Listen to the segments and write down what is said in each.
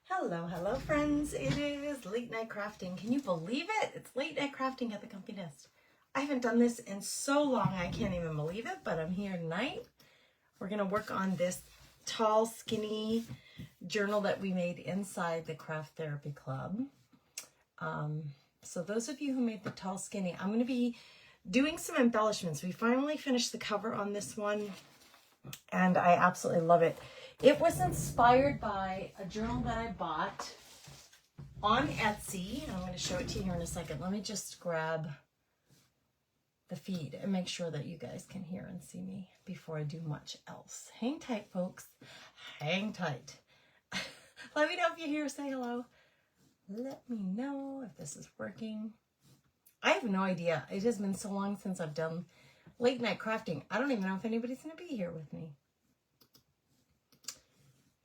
Hello friends. It is late night crafting. Can you believe it? It's late night crafting at the Comfy Nest. I haven't done this in so long I can't even believe it, but I'm here tonight. We're gonna work on this tall, skinny journal that we made inside the Craft Therapy Club. So those of you who made the tall, skinny, I'm gonna be doing some embellishments. We finally finished the cover on this one and I absolutely love it. It was inspired by a journal that I bought on Etsy. I'm going to show it to you here in a second. Let me just grab the feed and make sure that you guys can hear and see me before I do much else. Hang tight, folks. Hang tight. Let me know if you hear, say hello. Let me know if this is working. I have no idea. It has been so long since I've done late night crafting. I don't even know if anybody's going to be here with me.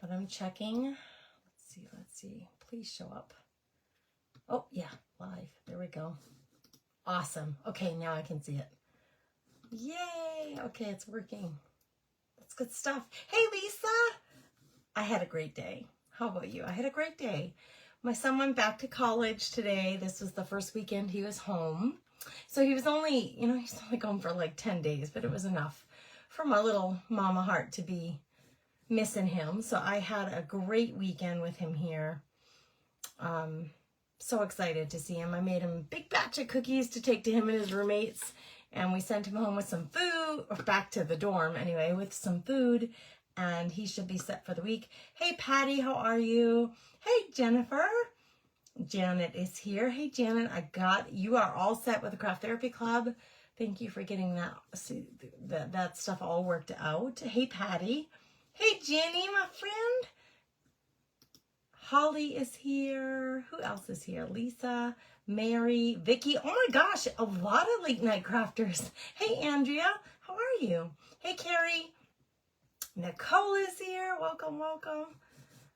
But I'm checking. Let's see. Please show up. Oh, yeah, live. There we go. Awesome. Okay, now I can see it. Yay. Okay, it's working. That's good stuff. Hey, Lisa. I had a great day. How about you? I had a great day. My son went back to college today. This was the first weekend he was home. So he was only, he's only gone for like 10 days, but it was enough for my little mama heart to be missing him. So I had a great weekend with him here. So excited to see him. I made him a big batch of cookies to take to him and his roommates, and we sent him home with some food, or back to the dorm anyway, with some food, and he should be set for the week. Hey Patty, how are you? Hey Jennifer. Janet is here. Hey Janet, you are all set with the Craft Therapy Club. Thank you for getting that stuff all worked out. Hey Patty. Hey, Jenny, my friend. Holly is here. Who else is here? Lisa, Mary, Vicky. Oh my gosh, a lot of late night crafters. Hey, Andrea, how are you? Hey, Carrie. Nicole is here. Welcome, welcome.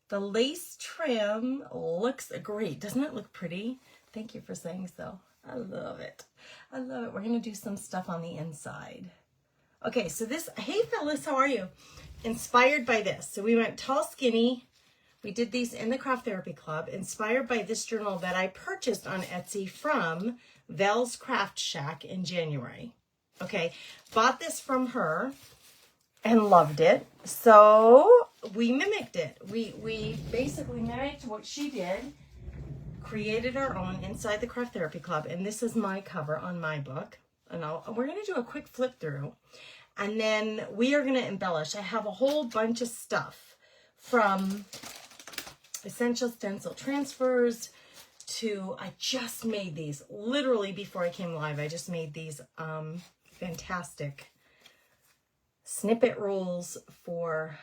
The lace trim looks great. Doesn't it look pretty? Thank you for saying so. I love it. I love it. We're going to do some stuff on the inside. Okay, so hey, Phyllis, how are you? Inspired by this. So we went tall, skinny. We did these in the Craft Therapy Club, inspired by this journal that I purchased on Etsy from Vel's Craft Shack in January. Okay, bought this from her and loved it. So we mimicked it. We basically mimicked what she did, created our own inside the Craft Therapy Club. And this is my cover on my book. And we're going to do a quick flip through. And then we are going to embellish. I have a whole bunch of stuff from essential stencil transfers to, I just made these literally before I came live. I just made these fantastic snippet rules for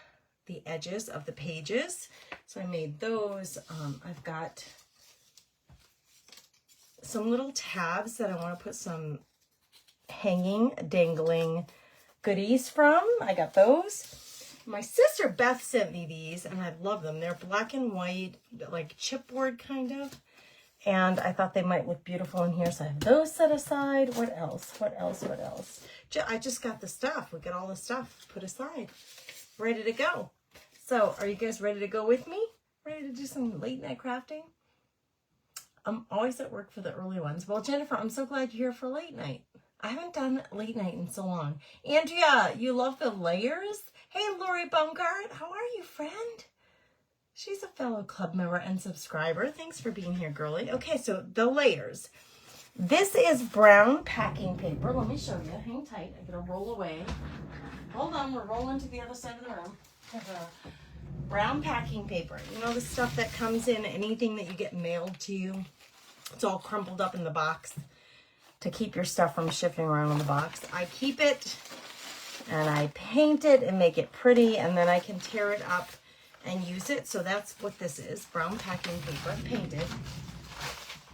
the edges of the pages. So I made those. I've got some little tabs that I want to put some hanging, dangling goodies from. I got those. My sister Beth sent me these and I love them. They're black and white, like chipboard kind of. And I thought they might look beautiful in here. So I have those set aside. What else? I just got the stuff. We got all the stuff put aside. Ready to go. So are you guys ready to go with me? Ready to do some late night crafting? I'm always at work for the early ones. Well, Jennifer, I'm so glad you're here for late night. I haven't done late night in so long. Andrea, you love the layers? Hey, Lori Baumgart, how are you, friend? She's a fellow club member and subscriber. Thanks for being here, girly. Okay, so the layers. This is brown packing paper. Let me show you. Hang tight. I'm going to roll away. Hold on. We're rolling to the other side of the room. Brown packing paper. You know the stuff that comes in anything that you get mailed to you? It's all crumpled up in the box to keep your stuff from shifting around in the box. I keep it and I paint it and make it pretty, and then I can tear it up and use it. So that's what this is, brown packing paper, painted.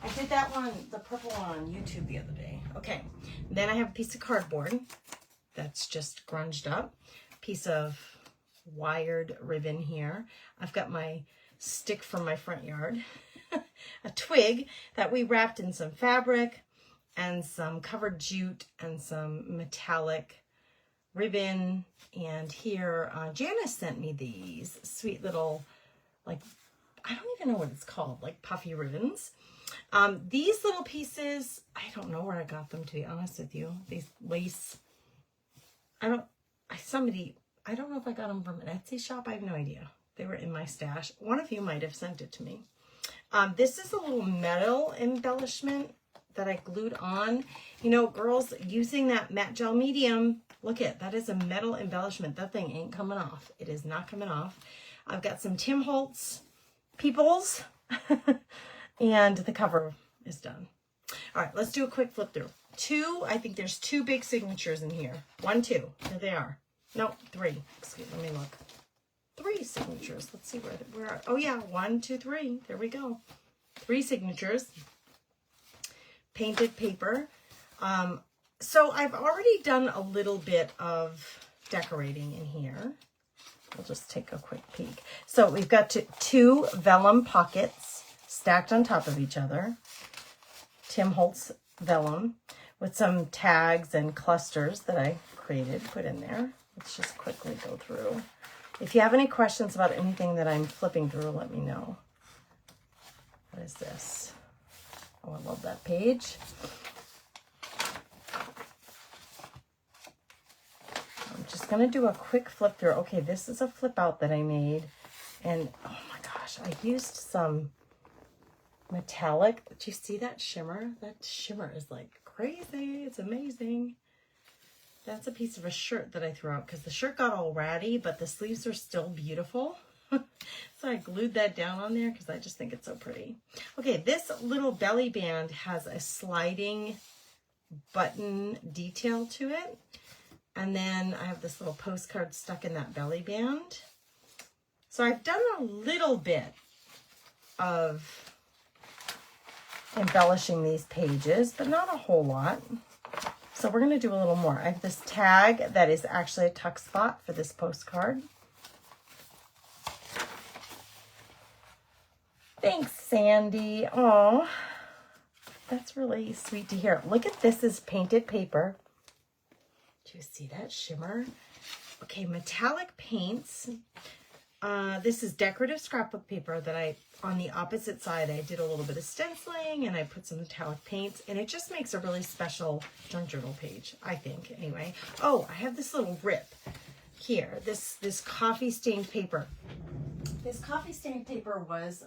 I did that one, the purple one on YouTube the other day. Okay, then I have a piece of cardboard that's just grunged up, piece of wired ribbon here. I've got my stick from my front yard, a twig that we wrapped in some fabric, and some covered jute and some metallic ribbon. And here, Janice sent me these sweet little, like, I don't even know what it's called, like puffy ribbons. These little pieces, I don't know where I got them, to be honest with you. These lace, I don't know if I got them from an Etsy shop. I have no idea. They were in my stash. One of you might have sent it to me. This is a little metal embellishment that I glued on. You know, girls, using that matte gel medium, look at, that is a metal embellishment. That thing ain't coming off. It is not coming off. I've got some Tim Holtz peoples and the cover is done. All right, let's do a quick flip through. I think there's 2 big signatures in here. 1, 2, here they are. No, 3, excuse me, let me look. 3 signatures, let's see where, oh yeah, 1, 2, 3, there we go. 3 signatures, painted paper. So I've already done a little bit of decorating in here. We'll just take a quick peek. So we've got 2 vellum pockets stacked on top of each other. Tim Holtz vellum with some tags and clusters that I created, put in there. Let's just quickly go through. If you have any questions about anything that I'm flipping through, let me know. What is this? Oh, I love that page. I'm just going to do a quick flip through. Okay, this is a flip out that I made. And oh my gosh, I used some metallic. Do you see that shimmer? That shimmer is like crazy. It's amazing. That's a piece of a shirt that I threw out because the shirt got all ratty, but the sleeves are still beautiful. So I glued that down on there because I just think it's so pretty. Okay, this little belly band has a sliding button detail to it. And then I have this little postcard stuck in that belly band. So I've done a little bit of embellishing these pages, but not a whole lot. So we're going to do a little more. I have this tag that is actually a tuck spot for this postcard. Thanks, Sandy. Oh, that's really sweet to hear. Look at this is painted paper. Do you see that shimmer? Okay, metallic paints. This is decorative scrapbook paper that on the opposite side, I did a little bit of stenciling and I put some metallic paints, and it just makes a really special junk journal page, I think, anyway. Oh, I have this little rip here, this coffee stained paper. This coffee stained paper was,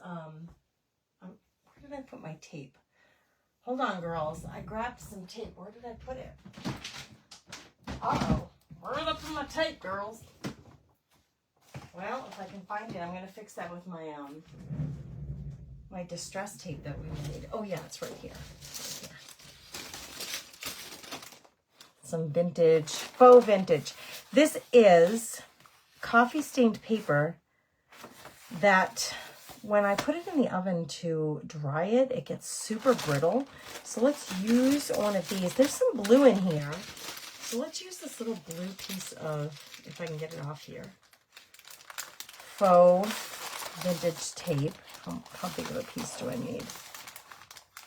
where did I put my tape? Hold on, girls. I grabbed some tape. Where did I put it? Uh-oh. Where did I put my tape, girls? Well, if I can find it, I'm going to fix that with my my distress tape that we made. Oh yeah, it's right here. It's right here. Some vintage, faux vintage. This is coffee stained paper that when I put it in the oven to dry it, it gets super brittle. So let's use one of these. There's some blue in here. So let's use this little blue piece of, if I can get it off here, faux vintage tape. How big of a piece do I need?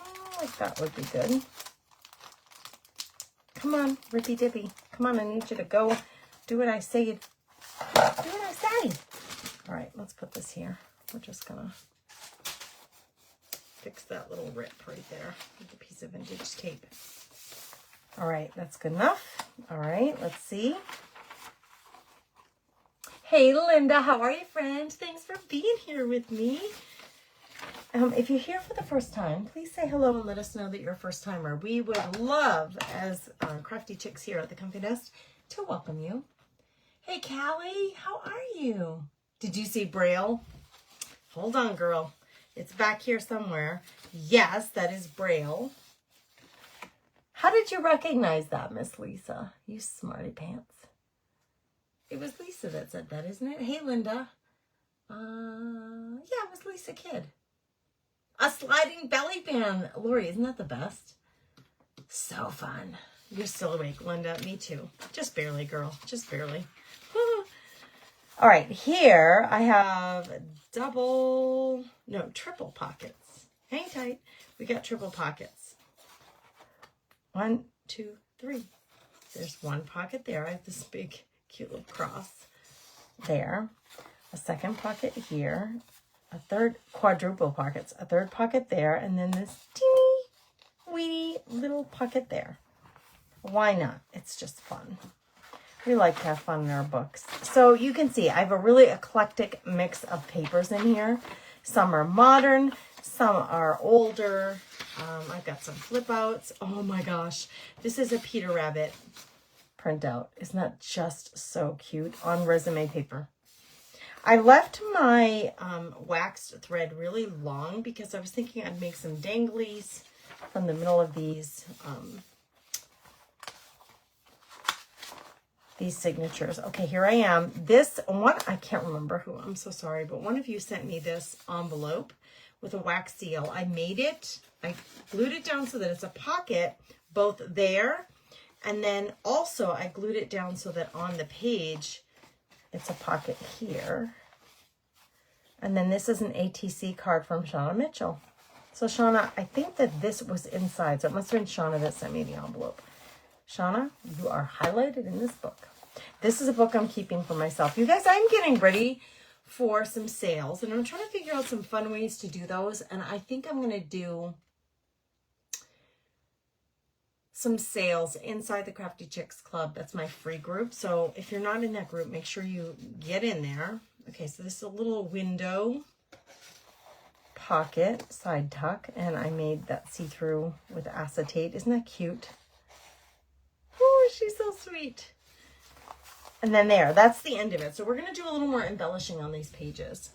Oh, like that would be good. Come on, Rippy Dippy. Come on, I need you to go do what I say. Do what I say. All right, let's put this here. We're just gonna fix that little rip right there with a piece of vintage tape. All right, that's good enough. All right, let's see. Hey, Linda, how are you, friend? Thanks for being here with me. If you're here for the first time, please say hello and let us know that you're a first timer. We would love, as crafty chicks here at the Comfy Nest, to welcome you. Hey, Callie, how are you? Did you see Braille? Hold on, girl. It's back here somewhere. Yes, that is Braille. How did you recognize that, Miss Lisa? You smarty pants. It was Lisa that said that, isn't it? Hey, Linda. Yeah, it was Lisa Kidd. A sliding belly band. Lori, isn't that the best? So fun. You're still awake, Linda. Me too. Just barely, girl. Just barely. All right, here I have triple pockets. Hang tight. We got triple pockets. 1, 2, 3. There's one pocket there. I have this big, cute little cross there. A second pocket here. quadruple pockets, a third pocket there, and then this teeny weeny little pocket there. Why not? It's just fun. We like to have fun in our books. So you can see I have a really eclectic mix of papers in here. Some are modern, some are older. I've got some flip outs. Oh my gosh, this is a Peter Rabbit printout. Isn't that just so cute on resume paper? I left my waxed thread really long because I was thinking I'd make some danglies from the middle of these signatures. Okay, here I am. This one, I can't remember who, I'm so sorry, but one of you sent me this envelope with a wax seal. I made it, I glued it down so that it's a pocket both there, and then also I glued it down so that on the page it's a pocket here. And then this is an ATC card from Shauna Mitchell. So Shauna, I think that this was inside, so it must have been Shauna that sent me the envelope. Shauna, you are highlighted in this book. This is a book I'm keeping for myself. You guys, I'm getting ready for some sales, and I'm trying to figure out some fun ways to do those. And I think I'm going to do some sales inside the Crafty Chicks Club. That's my free group. So if you're not in that group, make sure you get in there. Okay, so this is a little window pocket side tuck, and I made that see-through with acetate. Isn't that cute? Oh, she's so sweet. And then there, that's the end of it. So we're going to do a little more embellishing on these pages.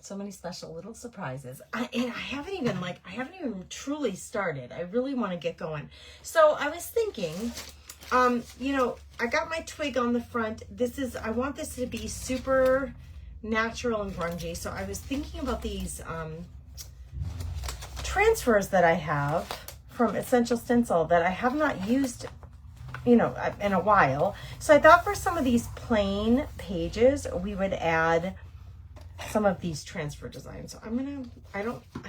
So many special little surprises. And I haven't even truly started. I really want to get going. So I was thinking, you know, I got my twig on the front. I want this to be super natural and grungy. So I was thinking about these transfers that I have from Essential Stencil that I have not used, you know, in a while. So I thought for some of these plain pages, we would add some of these transfer designs. So I'm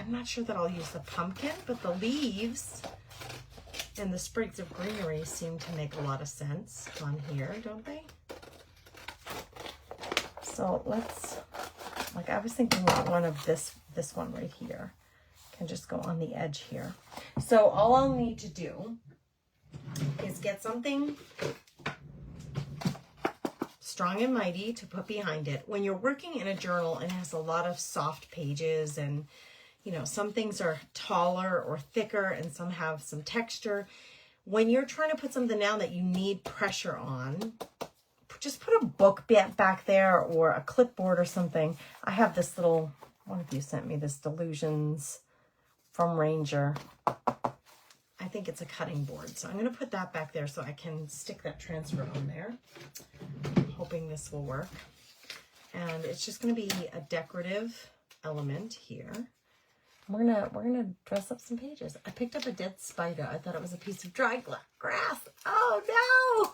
not sure that I'll use the pumpkin, but the leaves and the sprigs of greenery seem to make a lot of sense on here, don't they? So let's, like I was thinking one of this one right here can just go on the edge here. So all I'll need to do is get something strong and mighty to put behind it. When you're working in a journal and it has a lot of soft pages, and you know, some things are taller or thicker and some have some texture. When you're trying to put something down that you need pressure on, just put a book back there or a clipboard or something. I have this little, one of you sent me this Delusions from Ranger. I think it's a cutting board. So I'm going to put that back there so I can stick that transfer on there. I'm hoping this will work. And it's just going to be a decorative element here. We're gonna dress up some pages. I picked up a dead spider. I thought it was a piece of dry grass. Oh no!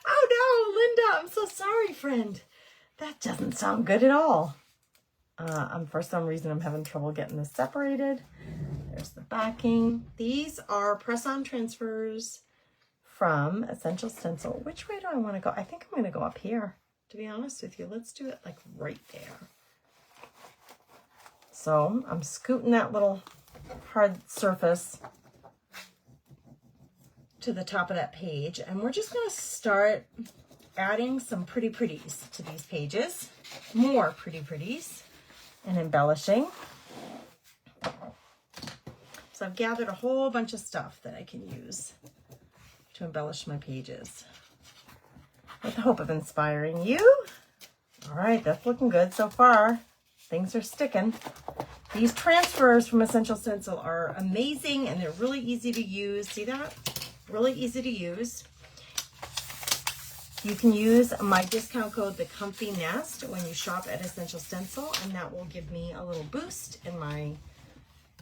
Oh no, Linda! I'm so sorry, friend. That doesn't sound good at all. For some reason, I'm having trouble getting this separated. There's the backing. These are press-on transfers from Essential Stencil. Which way do I want to go? I think I'm going to go up here, to be honest with you. Let's do it like right there. So I'm scooting that little hard surface to the top of that page, and we're just going to start adding some pretty pretties to these pages, more pretty pretties, and embellishing. So I've gathered a whole bunch of stuff that I can use to embellish my pages with the hope of inspiring you. All right, that's looking good so far. Things are sticking. These transfers from Essential Stencil are amazing, and they're really easy to use. See that? Really easy to use. You can use my discount code, the Comfy Nest, when you shop at Essential Stencil, and that will give me a little boost in my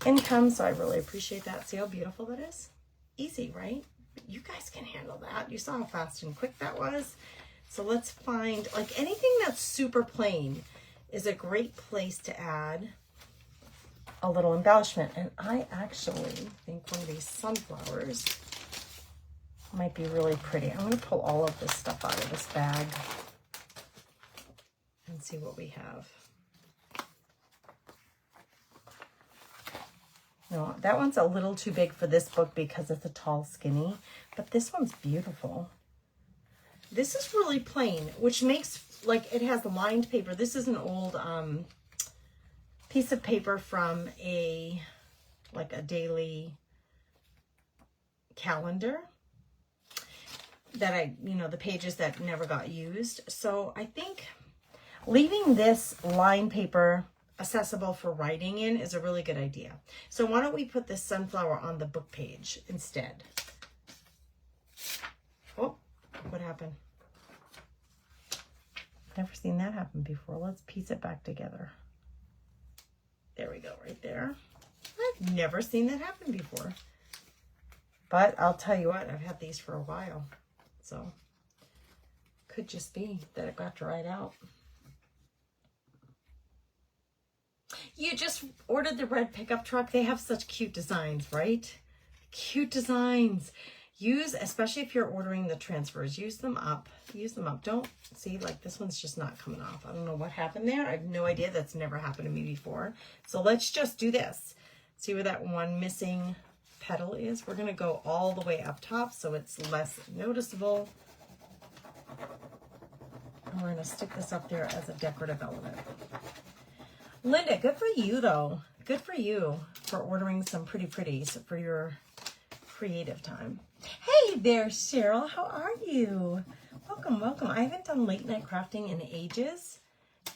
income, so I really appreciate that. See how beautiful that is? Easy, right? You guys can handle that. You saw how fast and quick that was. So let's find, like, anything that's super plain is a great place to add a little embellishment. And I actually think one of these sunflowers might be really pretty. I'm going to pull all of this stuff out of this bag. and see what we have. No, that one's a little too big for this book because it's a tall skinny, but this one's beautiful. This is really plain, which makes, like, it has lined paper. This is an old piece of paper from a daily calendar that the pages that never got used. So I think leaving this lined paper accessible for writing in is a really good idea. So why don't we put this sunflower on the book page instead? Oh, what happened? Never seen that happen before. Let's piece it back together. There we go, right there. I've never seen that happen before. But I'll tell you what, I've had these for a while. So could just be that it got dried out. You just ordered the red pickup truck. They have such cute designs, right? Cute designs. Use, especially if you're ordering the transfers, use them up. Use them up. Don't, see, like this one's just not coming off. I don't know what happened there. I have no idea. That's never happened to me before. So let's just do this. See where that one missing petal is? We're going to go all the way up top so it's less noticeable. And we're going to stick this up there as a decorative element. Linda, good for you though. Good for you for ordering some pretties for your creative time. Hey there, Cheryl. How are you? Welcome, welcome. I haven't done late night crafting in ages,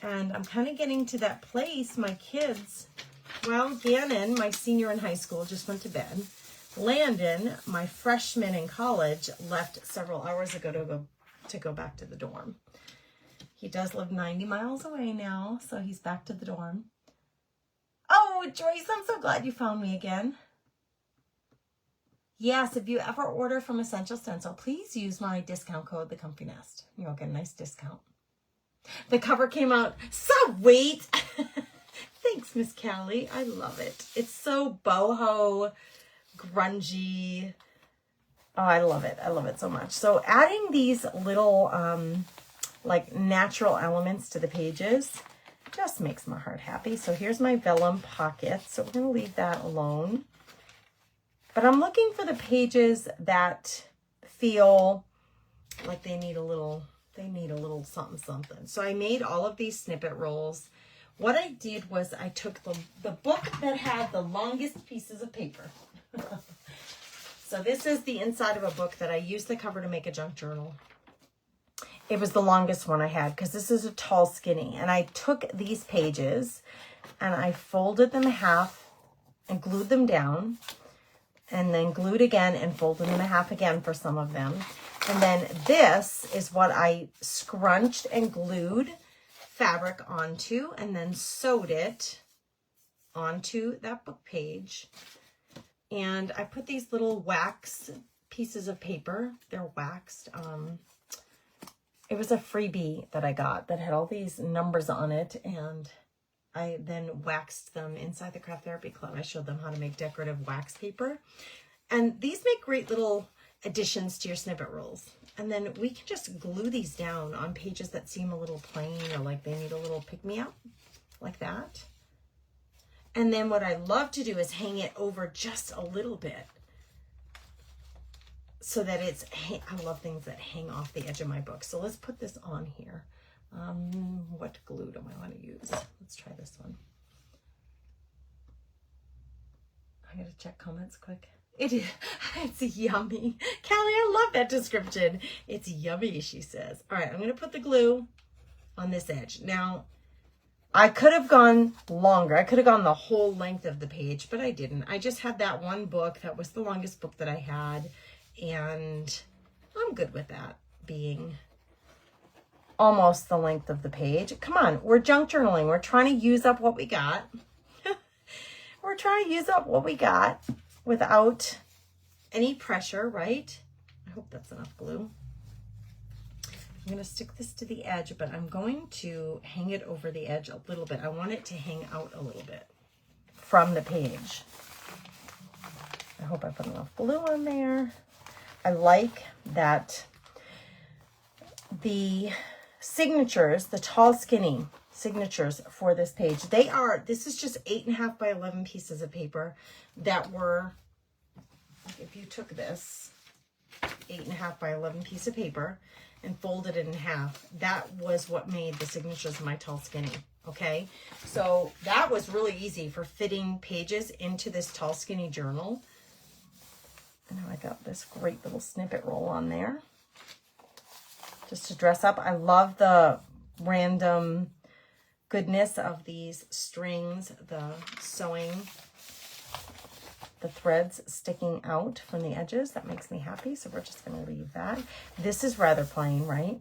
and I'm kind of getting to that place. My kids, well, Gannon, my senior in high school, just went to bed. Landon, my freshman in college, left several hours ago to go back to the dorm. He does live 90 miles away now, so he's back to the dorm. Oh, Joyce, I'm so glad you found me again. Yes, if you ever order from Essential Stencil, please use my discount code, The Comfy Nest. You'll get a nice discount. The cover came out. Sweet! Thanks, Miss Callie. I love it. It's so boho, grungy. Oh, I love it. I love it so much. So adding these little like natural elements to the pages just makes my heart happy. So here's my vellum pocket. So we're going to leave that alone. But I'm looking for the pages that feel like they need a little something something. So I made all of these snippet rolls. What I did was I took the book that had the longest pieces of paper. So this is the inside of a book that I used the cover to make a junk journal. It was the longest one I had because this is a tall skinny. And I took these pages and I folded them in half and glued them down. And then glued again and folded them in half again for some of them. And then this is what I scrunched and glued fabric onto and then sewed it onto that book page. And I put these little wax pieces of paper. They're waxed. It was a freebie that I got that had all these numbers on it, and I then waxed them inside the Craft Therapy Club. I showed them how to make decorative wax paper. And these make great little additions to your snippet rolls. And then we can just glue these down on pages that seem a little plain or like they need a little pick-me-up, like that. And then what I love to do is hang it over just a little bit so that it's, I love things that hang off the edge of my book. So let's put this on here. What glue do I want to use? Let's try this one. I gotta check comments quick. It's yummy. Callie, I love that description. It's yummy, she says. All right, I'm gonna put the glue on this edge. Now, I could have gone longer. I could have gone the whole length of the page, but I didn't. I just had that one book. That was the longest book that I had, and I'm good with that being almost the length of the page. Come on, we're junk journaling. We're trying to use up what we got. We're trying to use up what we got without any pressure, right? I hope that's enough glue. I'm going to stick this to the edge, but I'm going to hang it over the edge a little bit. I want it to hang out a little bit from the page. I hope I put enough glue on there. I like that the signatures, the tall skinny, signatures for this page. This is just 8.5 by 11 pieces of paper that were, if you took this 8.5 by 11 piece of paper and folded it in half, that was what made the signatures of my Tall Skinny. Okay, so that was really easy for fitting pages into this Tall Skinny journal. And now I got this great little snippet roll on there just to dress up. I love the random goodness of these strings, the sewing, the threads sticking out from the edges. That makes me happy, so we're just going to leave that. This is rather plain, right?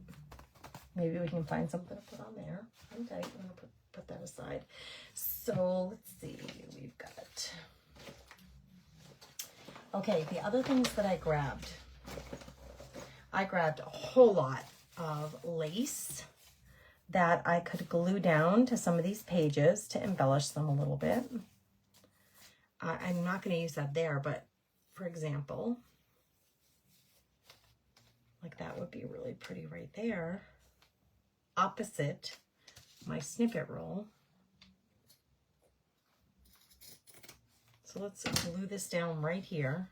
Maybe we can find something to put on there. Okay, I'm going to put that aside. So let's see, we've got... Okay, the other things that I grabbed a whole lot of lace that I could glue down to some of these pages to embellish them a little bit. I'm not going to use that there, but for example, like that would be really pretty right there, opposite my snippet roll. So let's glue this down right here.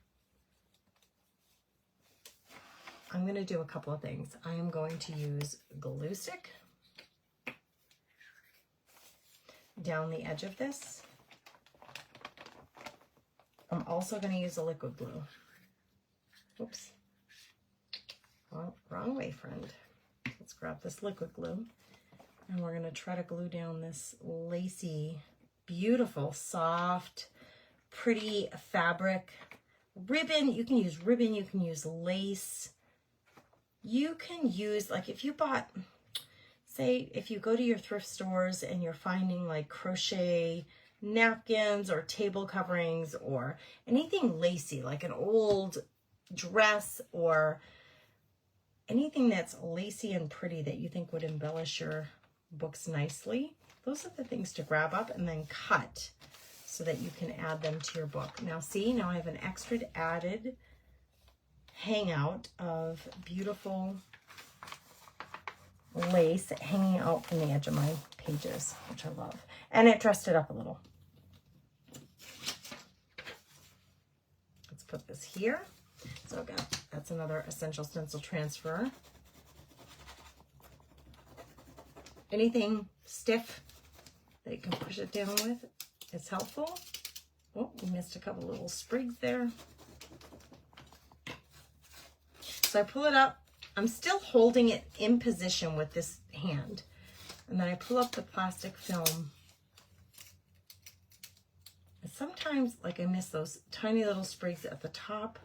I'm going to do a couple of things. I am going to use glue stick down the edge of this. I'm also going to use a liquid glue. Oops. Well, wrong way, friend. Let's grab this liquid glue. And we're going to try to glue down this lacy, beautiful, soft, pretty fabric. Ribbon, you can use ribbon, you can use lace. You can use, like if you bought, say, if you go to your thrift stores and you're finding like crochet napkins or table coverings or anything lacy, like an old dress or anything that's lacy and pretty that you think would embellish your books nicely, those are the things to grab up and then cut so that you can add them to your book. Now see, now I have an extra added hangout of beautiful lace hanging out from the edge of my pages, which I love. And it dressed it up a little. Let's put this here. So I've got, that's another essential stencil transfer. Anything stiff that you can push it down with is helpful. Oh, we missed a couple little sprigs there. So I pull it up. I'm still holding it in position with this hand. And then I pull up the plastic film. And sometimes, like, I miss those tiny little sprigs at the top.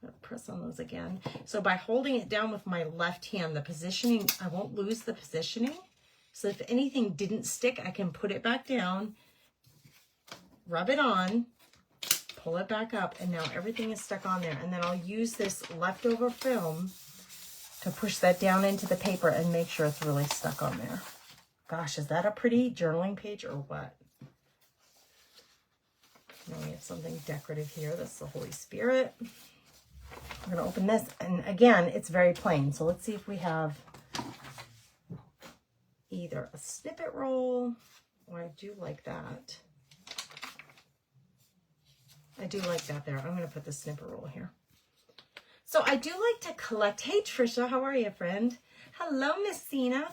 I'm gonna press on those again. So by holding it down with my left hand, the positioning, I won't lose the positioning. So if anything didn't stick, I can put it back down, rub it on, pull it back up, and now everything is stuck on there. And then I'll use this leftover film to push that down into the paper and make sure it's really stuck on there. Gosh, is that a pretty journaling page or what? Now we have something decorative here. That's the Holy Spirit. I'm going to open this. And again, it's very plain. So let's see if we have either a snippet roll, or I do like that. I do like that there. I'm going to put the snippet roll here. So I do like to collect. Hey, Trisha, how are you, friend? Hello, Miss Sina.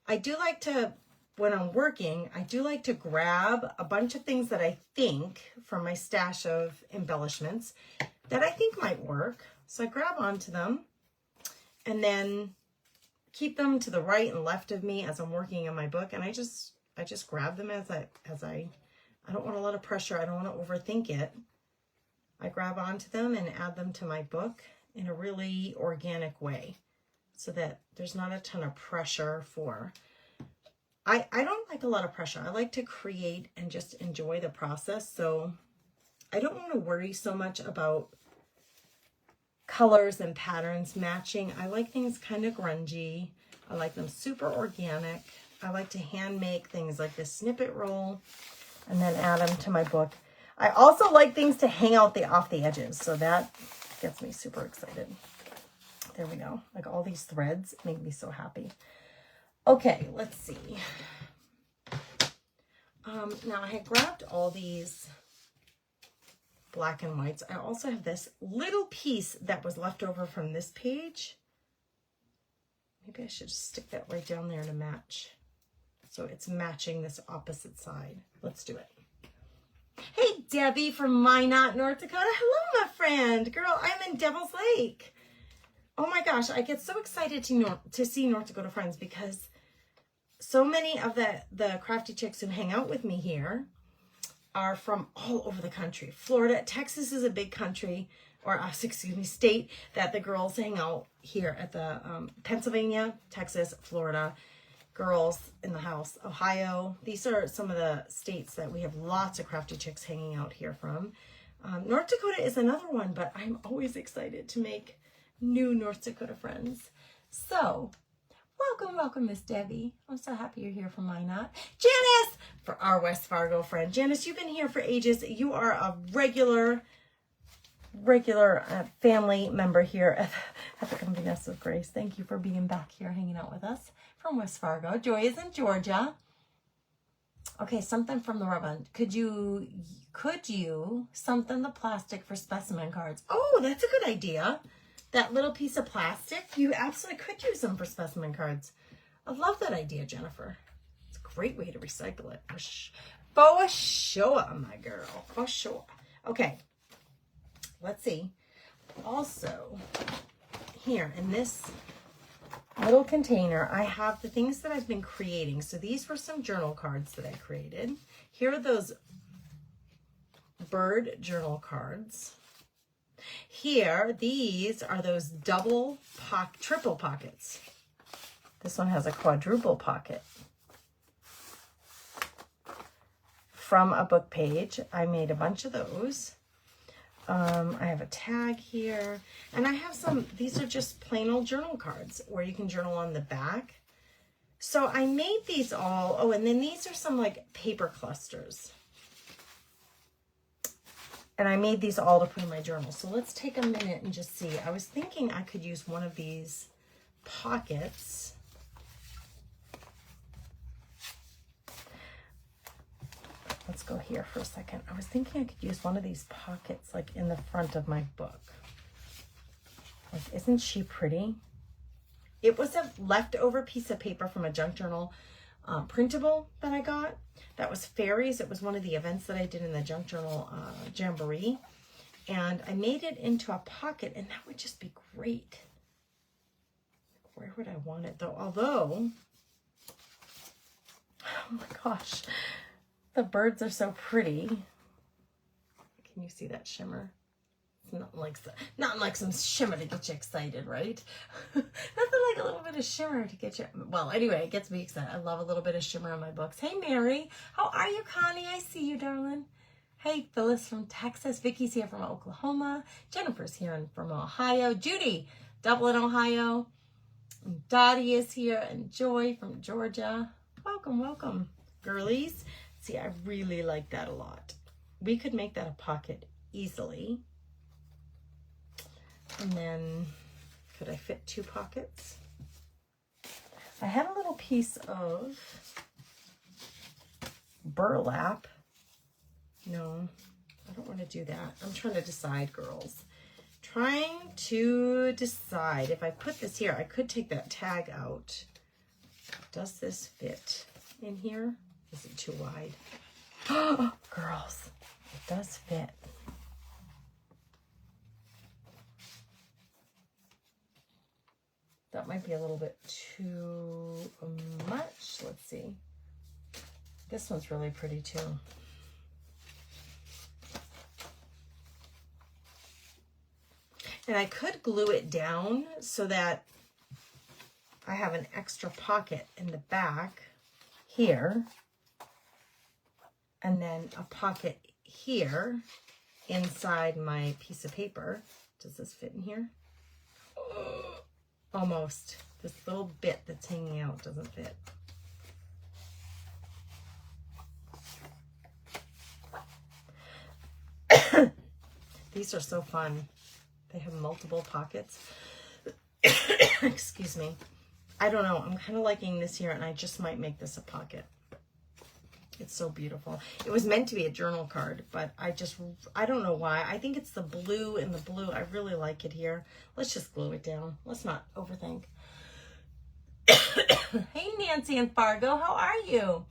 I do like to, when I'm working, I do like to grab a bunch of things that I think from my stash of embellishments that I think might work. So I grab onto them and then keep them to the right and left of me as I'm working on my book. And I just grab them as I don't want a lot of pressure. I don't want to overthink it. I grab onto them and add them to my book in a really organic way so that there's not a ton of pressure for, I don't like a lot of pressure. I like to create and just enjoy the process. So I don't want to worry so much about colors and patterns matching. I like things kind of grungy. I like them super organic. I like to hand make things like this snippet roll and then add them to my book. I also like things to hang out off the edges. So that gets me super excited. There we go. Like all these threads make me so happy. Okay, let's see. Now I had grabbed all these black and whites. I also have this little piece that was left over from this page. Maybe I should just stick that right down there to match. So it's matching this opposite side. Let's do it. Hey, Debbie from Minot, North Dakota. Hello, my friend. Girl, I'm in Devil's Lake. Oh my gosh, I get so excited to see North Dakota friends because so many of the crafty chicks who hang out with me here are from all over the country. Florida, Texas is a big country, or excuse me, state that the girls hang out here at the Pennsylvania, Texas, Florida, girls in the house, Ohio. These are some of the states that we have lots of crafty chicks hanging out here from. North Dakota is another one, but I'm always excited to make new North Dakota friends. So, welcome, Miss Debbie. I'm so happy you're here from Minot. Janice, for our West Fargo friend. Janice, you've been here for ages. You are a regular family member here at the Comfy Nest with Grace. Thank you for being back here hanging out with us from West Fargo. Joy is in Georgia. Okay, something from the rubber. Could you something the plastic for specimen cards? Oh, that's a good idea. That little piece of plastic, you absolutely could use them for specimen cards. I love that idea, Jennifer. It's a great way to recycle it. For sure, my girl. For sure. Okay, let's see. Also, here in this little container, I have the things that I've been creating. So these were some journal cards that I created. Here are those bird journal cards. Here, these are those triple pockets. This one has a quadruple pocket. From a book page, I made a bunch of those. I have a tag here, and I have some, these are just plain old journal cards where you can journal on the back. So I made these all, oh, and then these are some like paper clusters. And I made these all to put in my journal. So let's take a minute and just see. I was thinking I could use one of these pockets. Let's go here for a second. I was thinking I could use one of these pockets like in the front of my book. Like, isn't she pretty? It was a leftover piece of paper from a junk journal printable that I got. That was fairies. It was one of the events that I did in the junk journal jamboree. And I made it into a pocket, and that would just be great. Where would I want it though? Although, oh my gosh, the birds are so pretty. Can you see that shimmer? It's not like some shimmer to get you excited, right? Nothing like a little bit of shimmer to get you. Well, anyway, it gets me excited. I love a little bit of shimmer on my books. Hey, Mary. How are you, Connie? I see you, darling. Hey, Phyllis from Texas. Vicky's here from Oklahoma. Jennifer's here from Ohio. Judy, Dublin, Ohio. And Dottie is here. And Joy from Georgia. Welcome, girlies. See, I really like that a lot. We could make that a pocket easily. And then, could I fit 2 pockets? I had a little piece of burlap. No, I don't want to do that. I'm trying to decide, girls. Trying to decide. If I put this here, I could take that tag out. Does this fit in here? Is it too wide? Oh, girls, it does fit. That might be a little bit too much. Let's see. This one's really pretty too. And I could glue it down so that I have an extra pocket in the back here. And then a pocket here inside my piece of paper. Does this fit in here? Almost. This little bit that's hanging out doesn't fit. These are so fun. They have multiple pockets. Excuse me. I don't know. I'm kind of liking this here, and I just might make this a pocket. It's so beautiful. It was meant to be a journal card, but I don't know why. I think it's the blue and the blue. I really like it here. Let's just glue it down. Let's not overthink. Hey, Nancy and Fargo, how are you?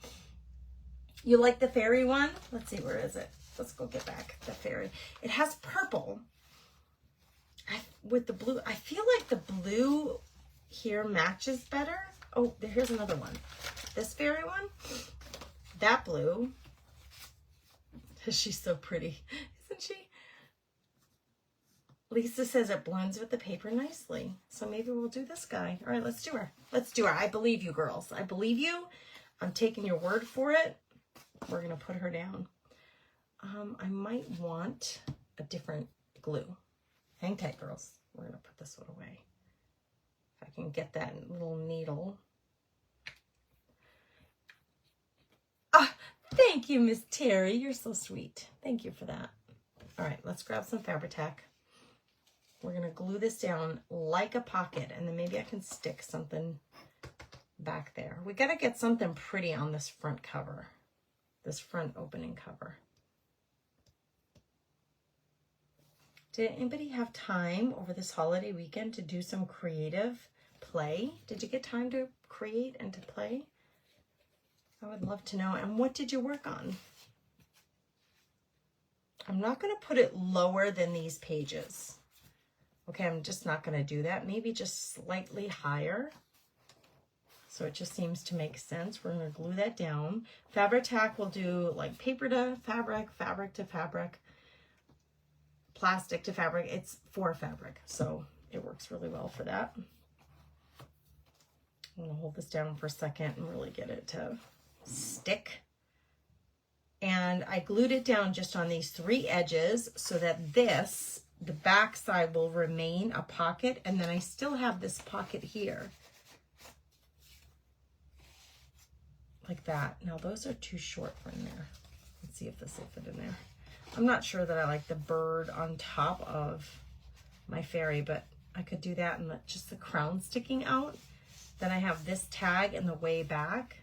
You like the fairy one? Let's see, where is it? Let's go get back the fairy. It has purple with the blue. I feel like the blue here matches better. Oh, here's another one. This fairy one. That blue, she's so pretty, isn't she? Lisa says it blends with the paper nicely. So maybe we'll do this guy. All right, let's do her. Let's do her. I believe you, girls. I believe you. I'm taking your word for it. We're going to put her down. I might want a different glue. Hang tight, girls. We're going to put this one away. If I can get that little needle. Thank you, Miss Terry. You're so sweet. Thank you for that. All right, let's grab some Fabri-Tac. We're going to glue this down like a pocket, and then maybe I can stick something back there. We got to get something pretty on this front cover, this front opening cover. Did anybody have time over this holiday weekend to do some creative play? Did you get time to create and to play? I would love to know. And what did you work on? I'm not going to put it lower than these pages. Okay, I'm just not going to do that. Maybe just slightly higher. So it just seems to make sense. We're going to glue that down. Fabri-Tac will do like paper to fabric, fabric to fabric, plastic to fabric. It's for fabric, so it works really well for that. I'm going to hold this down for a second and really get it to stick. And I glued it down just on these 3 edges so that this, the back side, will remain a pocket, and then I still have this pocket here. Like that. Now those are too short for in there. Let's see if this will fit in there. I'm not sure that I like the bird on top of my fairy, but I could do that and let just the crown sticking out. Then I have this tag in the way back.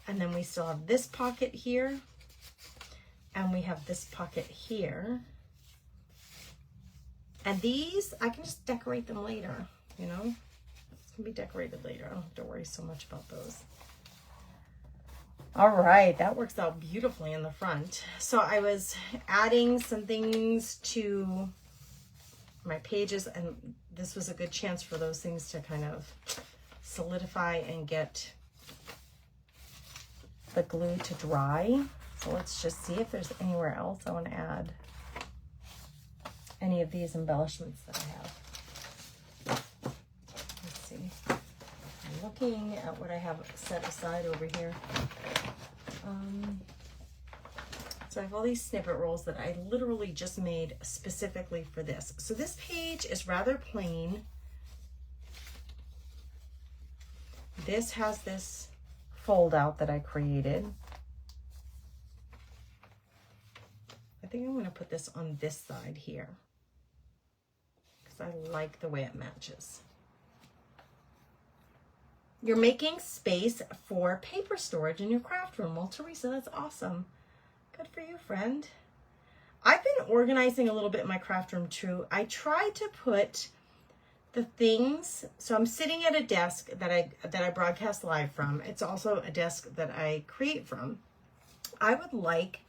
And then we still have this pocket here. And we have this pocket here. And these, I can just decorate them later, you know? It's gonna be decorated later. I don't have to worry so much about those. All right, that works out beautifully in the front. So I was adding some things to my pages, and this was a good chance for those things to kind of solidify and get the glue to dry. So let's just see if there's anywhere else I want to add any of these embellishments that I have. Let's see. I'm looking at what I have set aside over here. So I have all these snippet rolls that I literally just made specifically for this. So this page is rather plain. This has this fold out that I created. I think I'm going to put this on this side here because I like the way it matches. You're making space for paper storage in your craft room. Well, Teresa, that's awesome. Good for you, friend. I've been organizing a little bit in my craft room too. I try to put the things, so I'm sitting at a desk that I broadcast live from. It's also a desk that I create from. I would like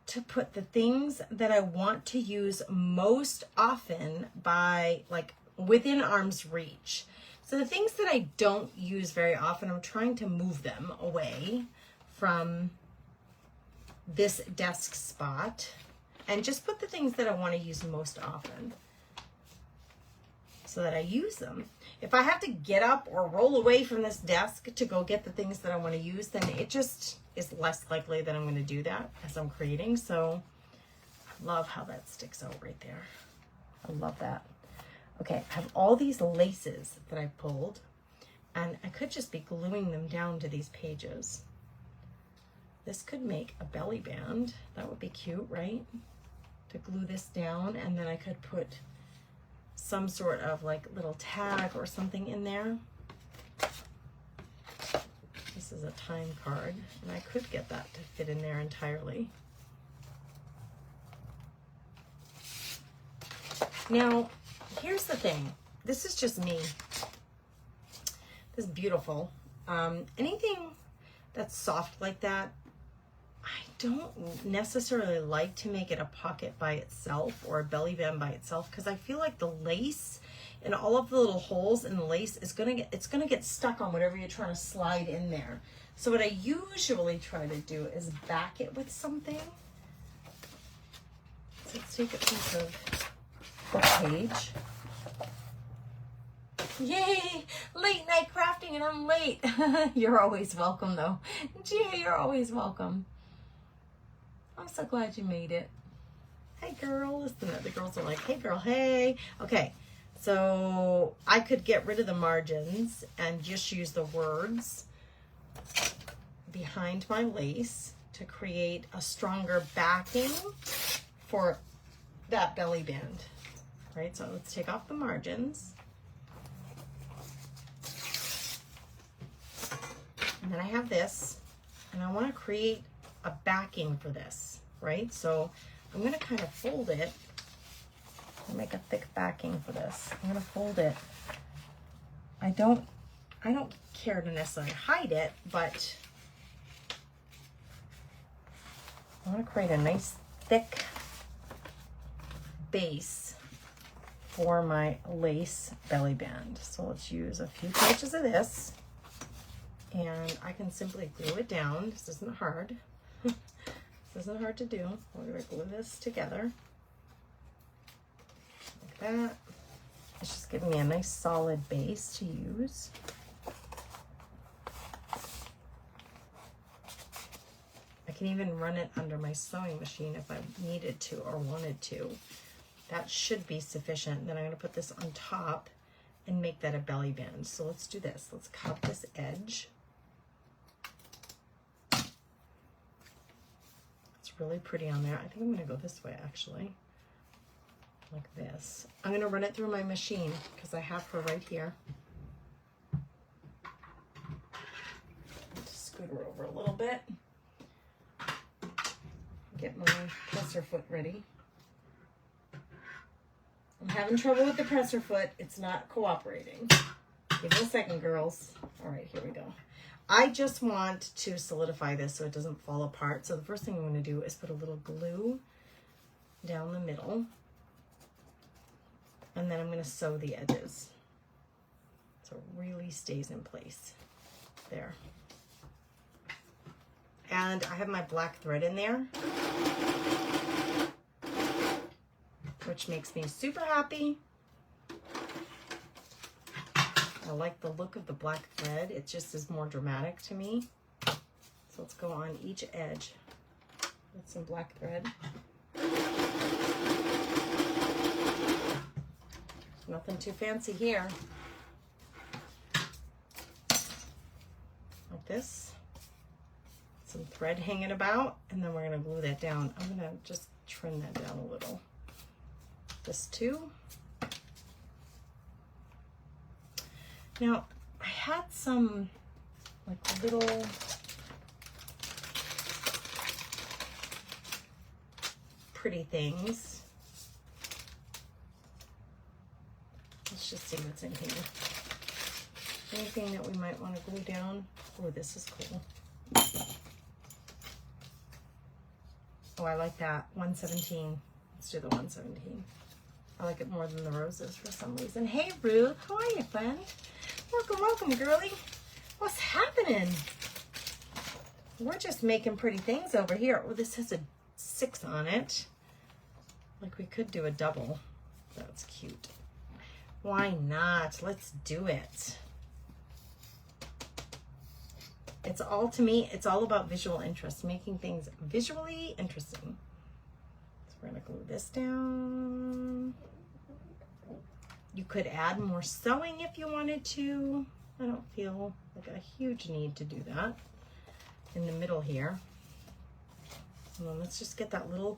to put the things that I want to use most often by like within arm's reach. So the things that I don't use very often, I'm trying to move them away from this desk spot and just put the things that I want to use most often so that I use them. If I have to get up or roll away from this desk to go get the things that I want to use, then it just is less likely that I'm going to do that as I'm creating. So I love how that sticks out right there. I love that. Okay, I have all these laces that I pulled, and I could just be gluing them down to these pages. This could make a belly band. That would be cute, right? To glue this down, and then I could put some sort of like little tag or something in there. This is a time card, and I could get that to fit in there entirely. Now, here's the thing. This is just me. This is beautiful. Anything that's soft like that, I don't necessarily like to make it a pocket by itself or a belly band by itself, because I feel like the lace and all of the little holes in the lace is gonna get stuck on whatever you're trying to slide in there. So what I usually try to do is back it with something. So let's take a piece of book page. Yay! Late night crafting and I'm late. You're always welcome though. Gee, you're always welcome. I'm so glad you made it. Hey girl, listen, the girls are like, hey girl, hey. Okay, so I could get rid of the margins and just use the words behind my lace to create a stronger backing for that belly band, right? So let's take off the margins. And then I have this, and I want to create a backing for this, right? So I'm going to kind of fold it and make a thick backing for this. I'm going to fold it. I don't care to necessarily hide it, but I want to create a nice thick base for my lace belly band. So let's use a few pages of this, and I can simply glue it down. This isn't hard. This isn't hard to do. We're going to glue this together like that. It's just giving me a nice solid base to use. I can even run it under my sewing machine if I needed to or wanted to. That should be sufficient. Then I'm going to put this on top and make that a belly band. So let's do this. Let's cut this edge. Really pretty on there. I think I'm going to go this way actually, like this. I'm going to run it through my machine because I have her right here. Just scoot her over a little bit. Get my presser foot ready. I'm having trouble with the presser foot. It's not cooperating. Give me a second, girls. All right, here we go. I just want to solidify this so it doesn't fall apart. So the first thing I'm going to do is put a little glue down the middle. And then I'm going to sew the edges so it really stays in place. There. And I have my black thread in there, which makes me super happy. I like the look of the black thread. It just is more dramatic to me. So let's go on each edge with some black thread. Nothing too fancy here. Like this. Some thread hanging about, and then we're going to glue that down. I'm going to just trim that down a little. This too. Now, I had some like little pretty things. Let's just see what's in here. Anything that we might want to glue down? Oh, this is cool. Oh, I like that. 117. Let's do the 117. I like it more than the roses for some reason. Hey, Ruth. How are you, friend? Welcome, welcome, girly. What's happening? We're just making pretty things over here. Oh, this has a 6 on it. Like we could do a double. That's cute. Why not? Let's do it. It's all, to me, it's all about visual interest, making things visually interesting. So we're gonna glue this down. You could add more sewing if you wanted to. I don't feel like a huge need to do that. In the middle here. And then let's just get that little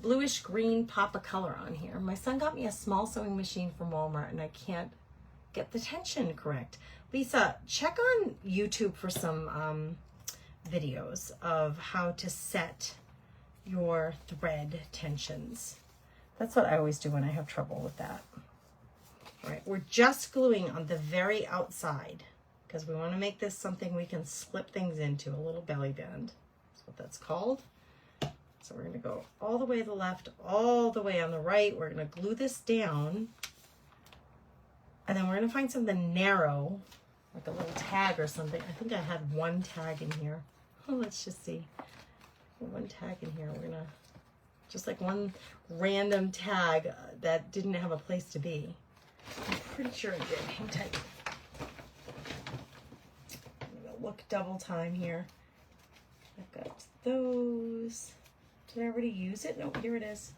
bluish green pop of color on here. My son got me a small sewing machine from Walmart and I can't get the tension correct. Lisa, check on YouTube for some videos of how to set your thread tensions. That's what I always do when I have trouble with that. All right, we're just gluing on the very outside because we want to make this something we can slip things into, a little belly band. That's what that's called. So we're going to go all the way to the left, all the way on the right. We're going to glue this down. And then we're going to find something narrow, like a little tag or something. I think I had one tag in here. Oh, let's just see. One tag in here. We're going to, just like one random tag that didn't have a place to be. I'm pretty sure I did. Hang tight. I'm going to look double time here. I've got those. Did I already use it? No, here it is.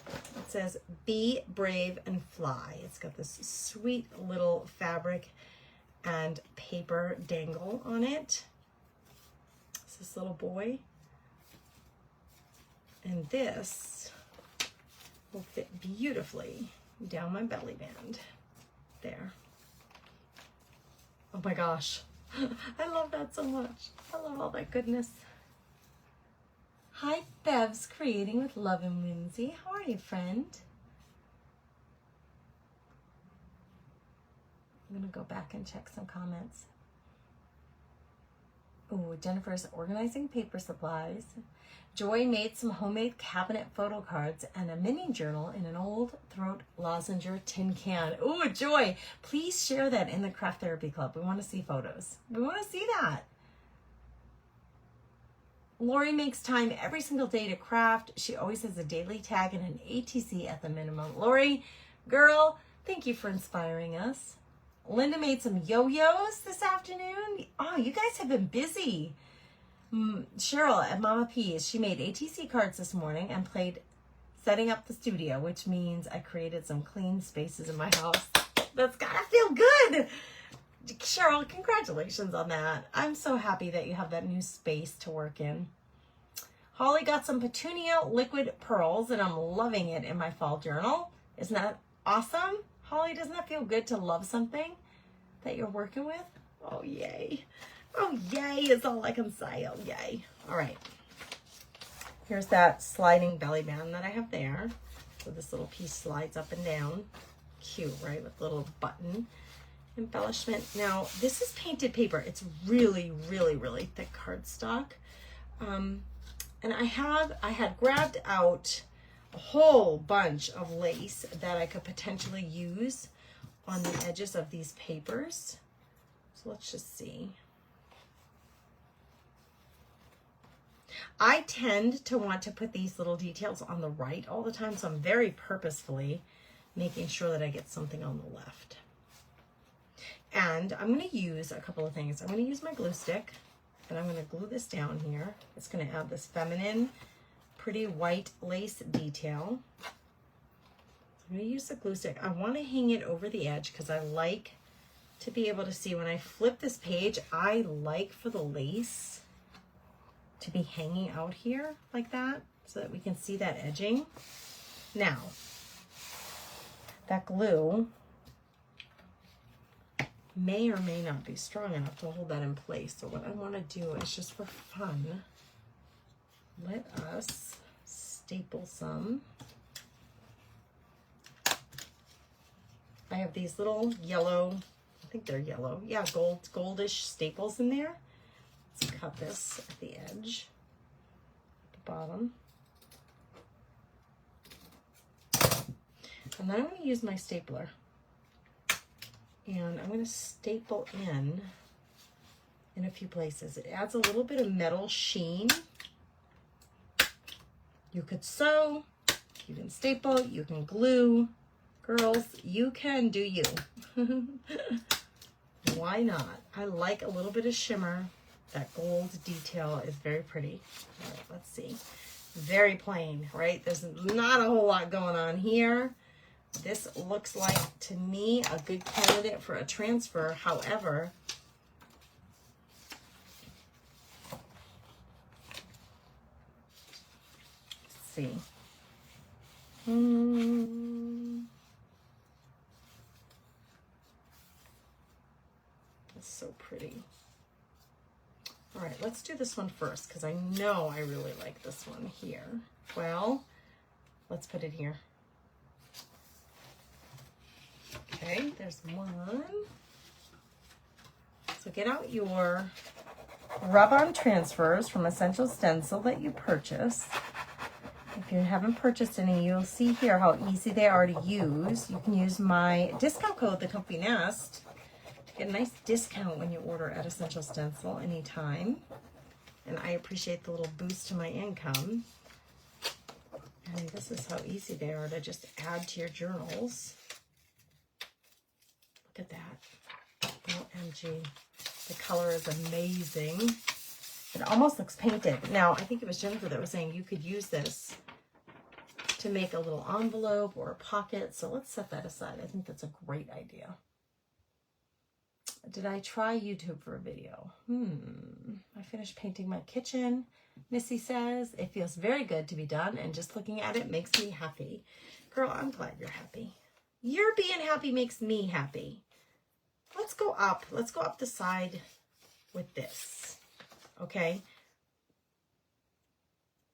It says, be brave and fly. It's got this sweet little fabric and paper dangle on it. It's this little boy. And this will fit beautifully down my belly band. There. Oh my gosh. I love that so much. I love all that goodness. Hi, Bev's Creating with Love and Whimsy. How are you, friend? I'm going to go back and check some comments. Oh, Jennifer's organizing paper supplies. Joy made some homemade cabinet photo cards and a mini journal in an old throat lozenge tin can. Oh, Joy, please share that in the Craft Therapy Club. We want to see photos. We want to see that. Lori makes time every single day to craft. She always has a daily tag and an ATC at the minimum. Lori, girl, thank you for inspiring us. Linda made some yo-yos this afternoon. Oh, you guys have been busy. Cheryl at Mama P's, she made ATC cards this morning and played setting up the studio, which means I created some clean spaces in my house. That's gotta feel good. Cheryl, congratulations on that. I'm so happy that you have that new space to work in. Holly got some petunia liquid pearls and I'm loving it in my fall journal. Isn't that awesome? Holly, doesn't that feel good to love something that you're working with? Oh, yay. Oh, yay is all I can say. Oh, yay. All right. Here's that sliding belly band that I have there. So this little piece slides up and down. Cute, right? With a little button embellishment. Now, this is painted paper. It's really, really, really thick cardstock. And I had grabbed out a whole bunch of lace that I could potentially use on the edges of these papers. So let's just see. I tend to want to put these little details on the right all the time, so I'm very purposefully making sure that I get something on the left. And I'm going to use a couple of things. I'm going to use my glue stick, and I'm going to glue this down here. It's going to add this feminine, pretty white lace detail. I'm going to use the glue stick. I want to hang it over the edge because I like to be able to see when I flip this page. I like for the lace to be hanging out here like that so that we can see that edging. Now, that glue may or may not be strong enough to hold that in place. So what I want to do is just for fun, let us staple some. I have these little yellow, I think they're yellow. Yeah, goldish staples in there. Let's cut this at the edge, at the bottom. And then I'm going to use my stapler. And I'm going to staple in a few places. It adds a little bit of metal sheen. You could sew, you can staple, you can glue. Girls, you can do you. Why not? I like a little bit of shimmer. That gold detail is very pretty. All right, let's see. Very plain, right? There's not a whole lot going on here. This looks like, to me, a good candidate for a transfer. However, let's see. pretty. All right, let's do this one first because I know I really like this one here. Well, let's put it here. Okay, there's one. So get out your rub-on transfers from Essential Stencil that you purchased. If you haven't purchased any, you'll see here how easy they are to use. You can use my discount code, the Comfy Nest, to get a nice discount when you order at Essential Stencil anytime. And I appreciate the little boost to my income. And this is how easy they are to just add to your journals. Look at that. OMG. The color is amazing. It almost looks painted. Now, I think it was Jennifer that was saying you could use this to make a little envelope or a pocket. So let's set that aside. I think that's a great idea. Did I try YouTube for a video? I finished painting my kitchen. Missy says, it feels very good to be done, and just looking at it makes me happy. Girl, I'm glad you're happy. Your being happy makes me happy. Let's go up. Let's go up the side with this. Okay?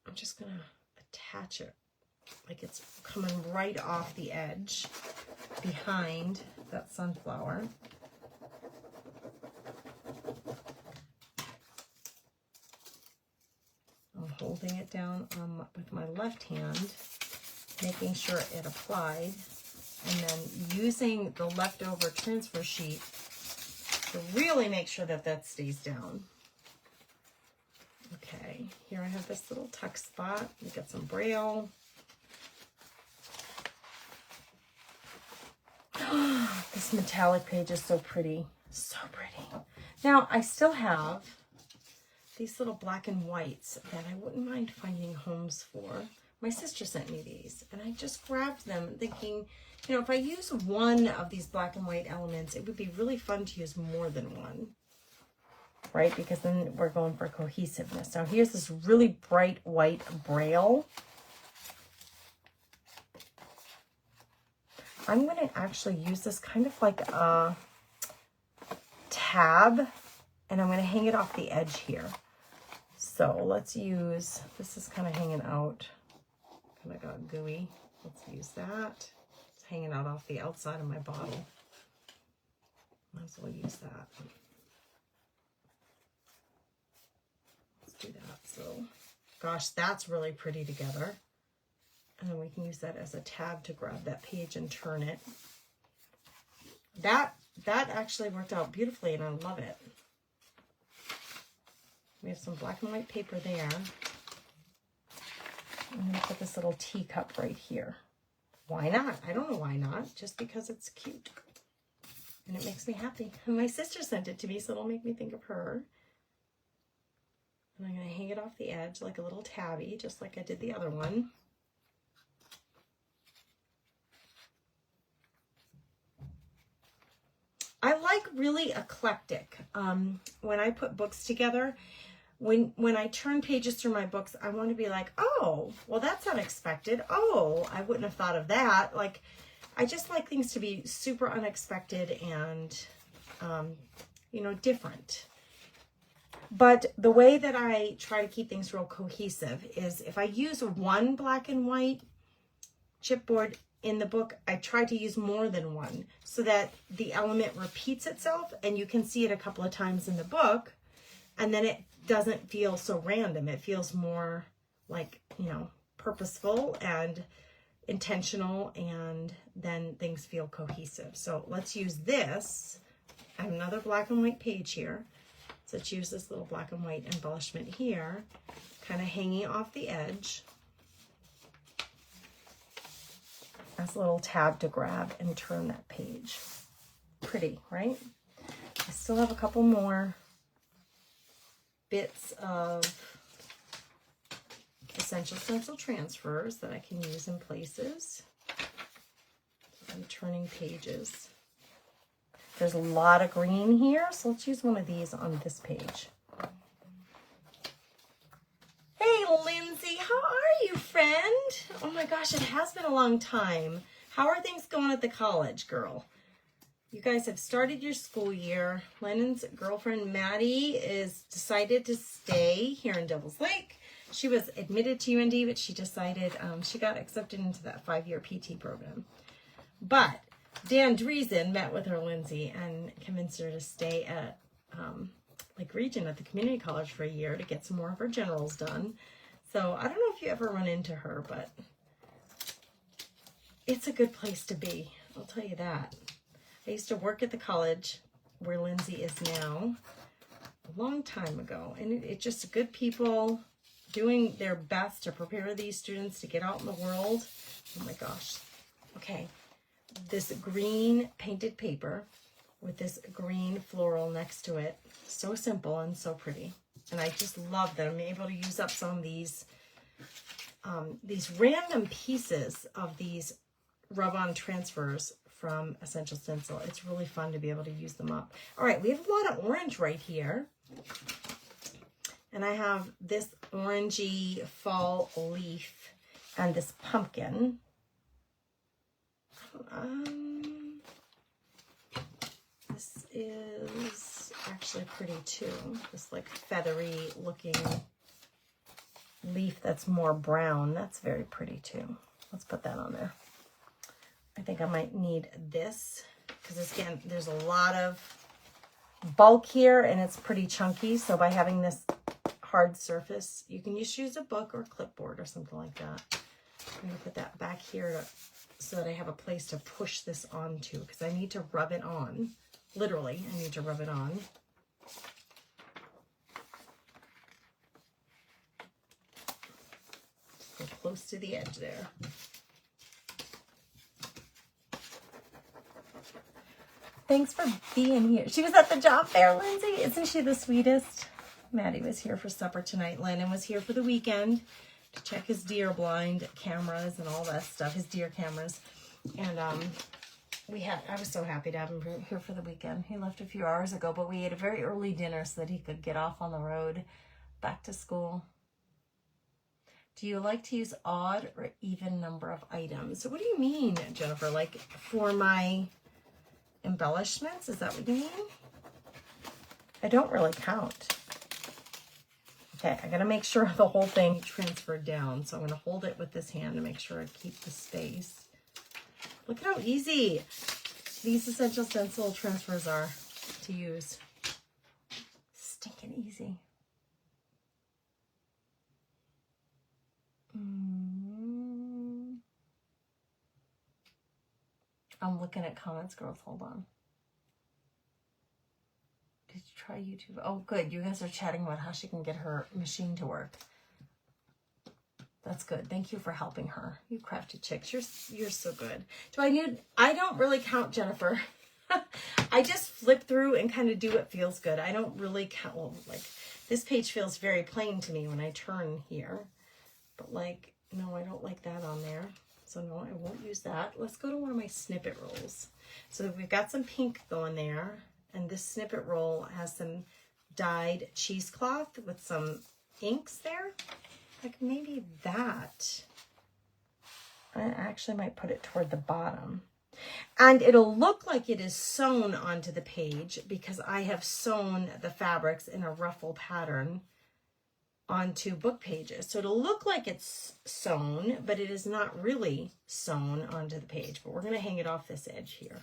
I'm just going to attach it like it's coming right off the edge behind that sunflower. I'm holding it down with my left hand, making sure it applied, and then using the leftover transfer sheet to really make sure that that stays down. Okay, here I have this little tuck spot. We got some braille. This metallic page is so pretty. So pretty. Now, I still have these little black and whites that I wouldn't mind finding homes for. My sister sent me these, and I just grabbed them thinking, you know, if I use one of these black and white elements, it would be really fun to use more than one, right? Because then we're going for cohesiveness. Now, here's this really bright white braille. I'm going to actually use this kind of like a tab, and I'm going to hang it off the edge here. So let's use, this is kind of hanging out, kind of got gooey. Let's use that. It's hanging out off the outside of my bottle. Might as well use that. Let's do that. So, gosh, that's really pretty together. And then we can use that as a tab to grab that page and turn it. That actually worked out beautifully, and I love it. We have some black and white paper there. I'm going to put this little teacup right here. Why not? I don't know why not. Just because it's cute. And it makes me happy. And my sister sent it to me, so it'll make me think of her. And I'm going to hang it off the edge like a little tabby, just like I did the other one. I like really eclectic. When I put books together, when I turn pages through my books, I want to be like, oh, well, that's unexpected. Oh, I wouldn't have thought of that. Like, I just like things to be super unexpected and, you know, different. But the way that I try to keep things real cohesive is if I use one black and white chipboard in the book, I try to use more than one so that the element repeats itself and you can see it a couple of times in the book, and then it doesn't feel so random. It feels more like, you know, purposeful and intentional, and then things feel cohesive. So let's use this. I have another black and white page here. So let's use this little black and white embellishment here, kind of hanging off the edge. As a little tab to grab and turn that page. Pretty, right? I still have a couple more bits of Essential Stencil transfers that I can use in places. I'm turning pages. There's a lot of green here, so let's use one of these on this page. Hey, Lindsay, how are you, friend? Oh my gosh, it has been a long time. How are things going at the college, girl? You guys have started your school year. Lennon's girlfriend, Maddie, is decided to stay here in Devil's Lake. She was admitted to UND, but she decided she got accepted into that 5-year PT program. But Dan Driesen met with her, Lindsay, and convinced her to stay at Lake Region at the community college for a year to get some more of her generals done. So I don't know if you ever run into her, but it's a good place to be. I'll tell you that. I used to work at the college where Lindsay is now a long time ago. And it's just good people doing their best to prepare these students to get out in the world. Oh my gosh. Okay. This green painted paper with this green floral next to it. So simple and so pretty. And I just love that I'm able to use up some of these random pieces of these rub-on transfers from Essential Stencil. It's really fun to be able to use them up. All right, we have a lot of orange right here. And I have this orangey fall leaf and this pumpkin. This is actually pretty too. This like feathery looking leaf that's more brown. That's very pretty too. Let's put that on there. I think I might need this because again, there's a lot of bulk here and it's pretty chunky. So by having this hard surface, you can just use a book or clipboard or something like that. I'm going to put that back here so that I have a place to push this onto because I need to rub it on. Literally, I need to rub it on. Just go close to the edge there. Thanks for being here. She was at the job fair, Lindsay. Isn't she the sweetest? Maddie was here for supper tonight. Lennon was here for the weekend to check his deer blind cameras and all that stuff, his deer cameras. And I was so happy to have him here for the weekend. He left a few hours ago, but we ate a very early dinner so that he could get off on the road back to school. Do you like to use odd or even number of items? So what do you mean, Jennifer? Like for my embellishments? Is that what you mean? I don't really count. Okay, I gotta make sure the whole thing transferred down. So I'm gonna hold it with this hand to make sure I keep the space. Look at how easy these Essential Stencil transfers are to use. Stinking easy. I'm looking at comments, girls. Hold on. Did you try YouTube? Oh, good. You guys are chatting about how she can get her machine to work. That's good. Thank you for helping her. You crafty chicks. You're so good. I don't really count, Jennifer. I just flip through and kind of do what feels good. I don't really count. Well, like this page feels very plain to me when I turn here. But like, no, I don't like that on there. So no, I won't use that. Let's go to one of my snippet rolls. So we've got some pink going there. And this snippet roll has some dyed cheesecloth with some inks there. Like maybe that. I actually might put it toward the bottom. And it'll look like it is sewn onto the page because I have sewn the fabrics in a ruffle pattern onto book pages. So it'll look like it's sewn, but it is not really sewn onto the page. But we're going to hang it off this edge here,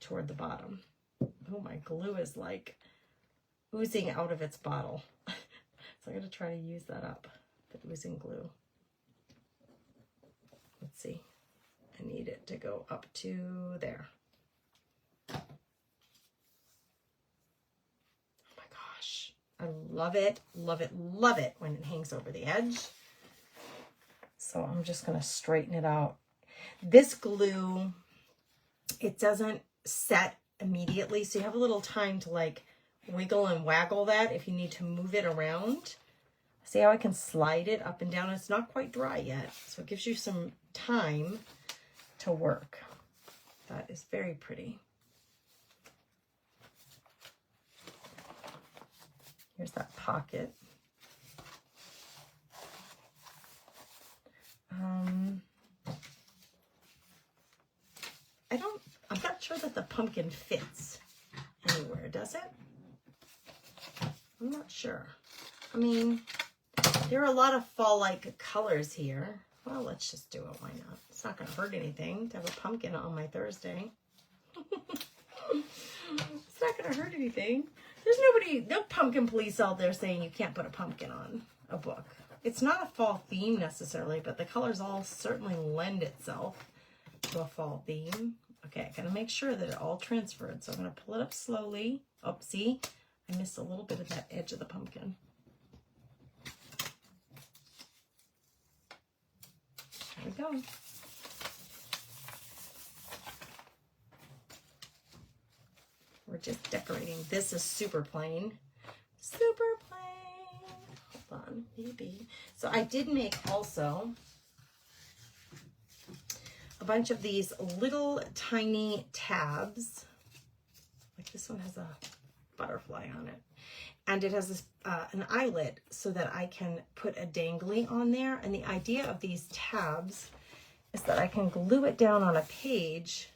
toward the bottom. Oh, my glue is like oozing out of its bottle. So I'm going to try to use that up, the oozing glue. Let's see. I need it to go up to there. Oh my gosh. I love it, love it, love it when it hangs over the edge. So I'm just going to straighten it out. This glue, it doesn't set immediately, so you have a little time to like wiggle and waggle that if you need to move it around. See how I can slide it up and down? It's not quite dry yet, so it gives you some time to work. That is very pretty. Here's that pocket. I'm not sure that that the pumpkin fits anywhere, does it? I'm not sure. I mean, there are a lot of fall-like colors here. Well, let's just do it. Why not? It's not going to hurt anything to have a pumpkin on my Thursday. It's not going to hurt anything. There's no pumpkin police out there saying you can't put a pumpkin on a book. It's not a fall theme necessarily, but the colors all certainly lend itself to a fall theme. Okay, I gotta make sure that it all transferred. So I'm gonna pull it up slowly. Oh, see, I missed a little bit of that edge of the pumpkin. There we go. We're just decorating. This is super plain. Super plain. Hold on, maybe. So I did make also a bunch of these little tiny tabs. Like this one has a butterfly on it. And it has this, an eyelet so that I can put a dangly on there. And the idea of these tabs is that I can glue it down on a page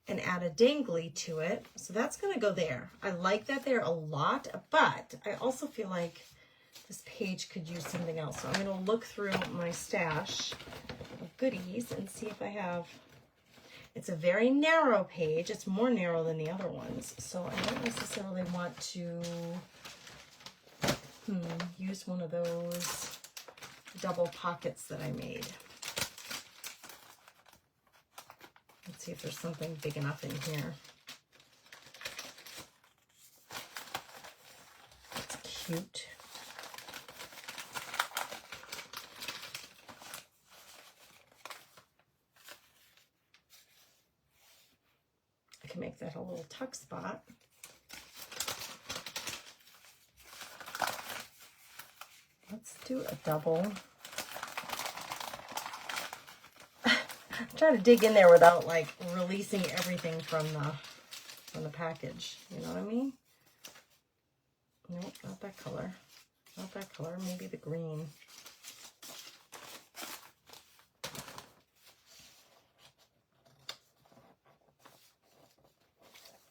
and add a dangly to it. So that's gonna go there. I like that there a lot, but I also feel like this page could use something else. So I'm gonna look through my stash of goodies and see if I have, it's a very narrow page. It's more narrow than the other ones. So I don't necessarily want to use one of those double pockets that I made. Let's see if there's something big enough in here. It's cute. I can make that a little tuck spot. Let's do a double. Try to dig in there without like releasing everything from the package. You know what I mean? Nope, not that color. Not that color. Maybe the green.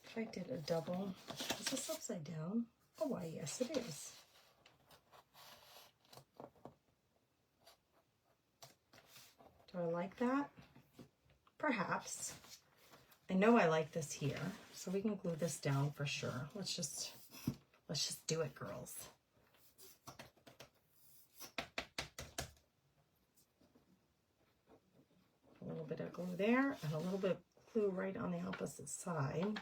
If I did a double, is this upside down? Oh, why, yes, it is. Do I like that? Perhaps. I know I like this here, so we can glue this down for sure. Let's just do it, girls. A little bit of glue there and a little bit of glue right on the opposite side.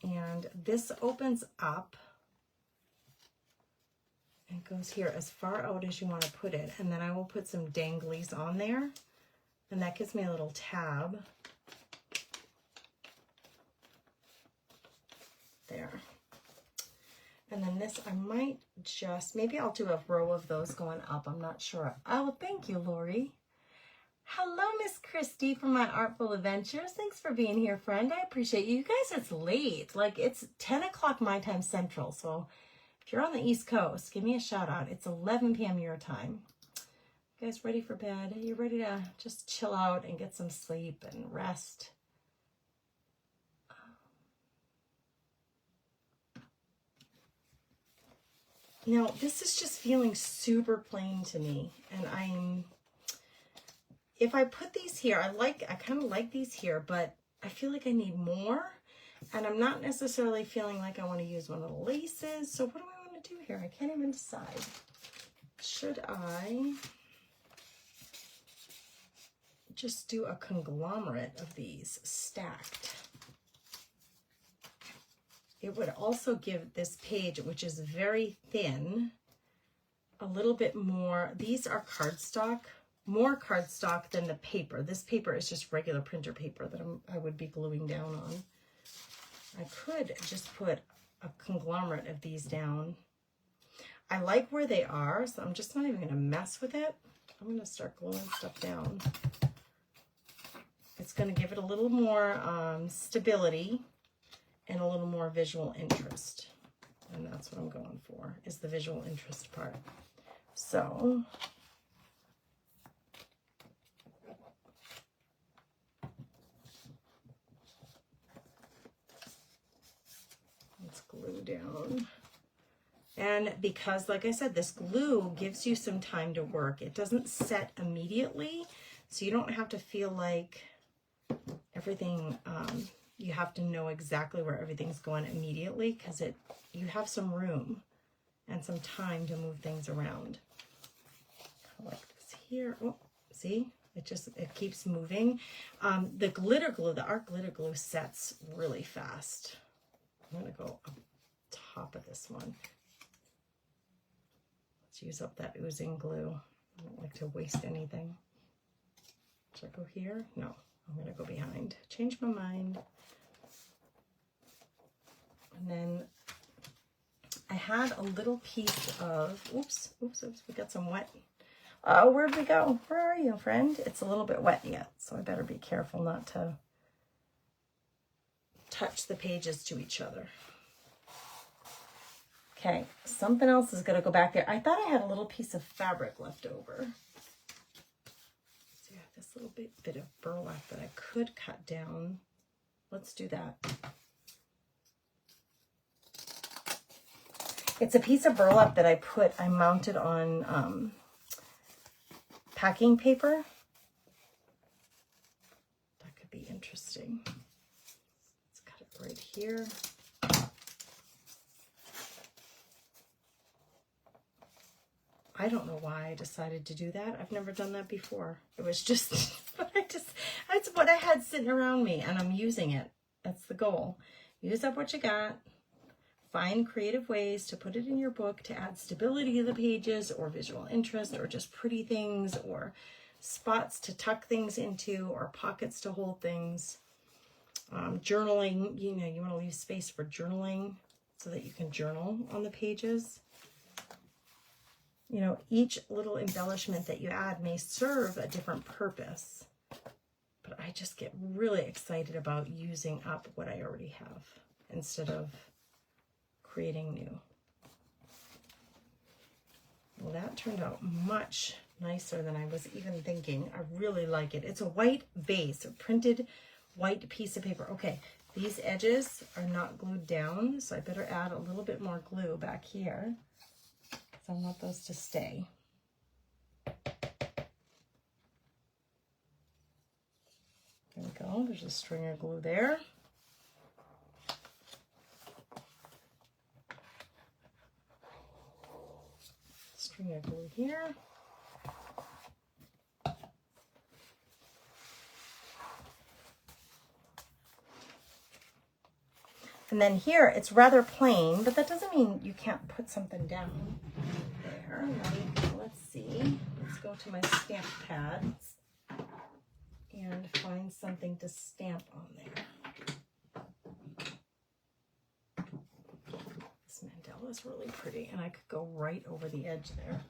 And this opens up and goes here as far out as you want to put it. And then I will put some danglies on there. And that gives me a little tab. There. And then this, I might just, maybe I'll do a row of those going up. I'm not sure. Oh, thank you, Lori. Hello, Miss Christy from My Artful Adventures. Thanks for being here, friend. I appreciate you. You guys, it's late. Like, it's 10 o'clock my time central. So if you're on the East Coast, give me a shout out. It's 11 p.m. your time. You guys ready for bed? Are you ready to just chill out and get some sleep and rest? Now, this is just feeling super plain to me. And if I put these here, I kind of like these here, but I feel like I need more. And I'm not necessarily feeling like I want to use one of the laces. So what do I want to do here? I can't even decide. Should I just do a conglomerate of these stacked? It would also give this page, which is very thin, a little bit more. These are cardstock, more cardstock than the paper. This paper is just regular printer paper that I would be gluing down on. I could just put a conglomerate of these down. I like where they are, so I'm just not even going to mess with it. I'm going to start gluing stuff down. It's going to give it a little more stability and a little more visual interest. And that's what I'm going for, is the visual interest part. So glue down. And because, like I said, this glue gives you some time to work. It doesn't set immediately, so you don't have to feel like everything, you have to know exactly where everything's going immediately, because you have some room and some time to move things around. Like this here. Oh, see? It keeps moving. The glitter glue, the art glitter glue sets really fast. I'm going to go up top of this one. Let's use up that oozing glue. I don't like to waste anything. Should I go here? No, I'm going to go behind. Change my mind. And then I had a little piece of, oops, we got some wet. Oh, where'd we go? Where are you, friend? It's a little bit wet yet, so I better be careful not to touch the pages to each other. Okay, something else is going to go back there. I thought I had a little piece of fabric left over. So I have this little bit of burlap that I could cut down. Let's do that. It's a piece of burlap that I mounted on packing paper. That could be interesting. Let's cut it right here. I don't know why I decided to do that. I've never done that before. It was just, that's what I had sitting around me, and I'm using it. That's the goal. Use up what you got. Find creative ways to put it in your book to add stability to the pages, or visual interest, or just pretty things, or spots to tuck things into, or pockets to hold things. Journaling, you want to leave space for journaling so that you can journal on the pages. Each little embellishment that you add may serve a different purpose, but I just get really excited about using up what I already have instead of creating new. Well, that turned out much nicer than I was even thinking. I really like it. It's a white base, a printed white piece of paper. Okay, these edges are not glued down, so I better add a little bit more glue back here. I want those to stay. There we go. There's a string of glue there. String of glue here. And then here, it's rather plain, but that doesn't mean you can't put something down there. Let's see. Let's go to my stamp pads and find something to stamp on there. This mandala is really pretty, and I could go right over the edge there.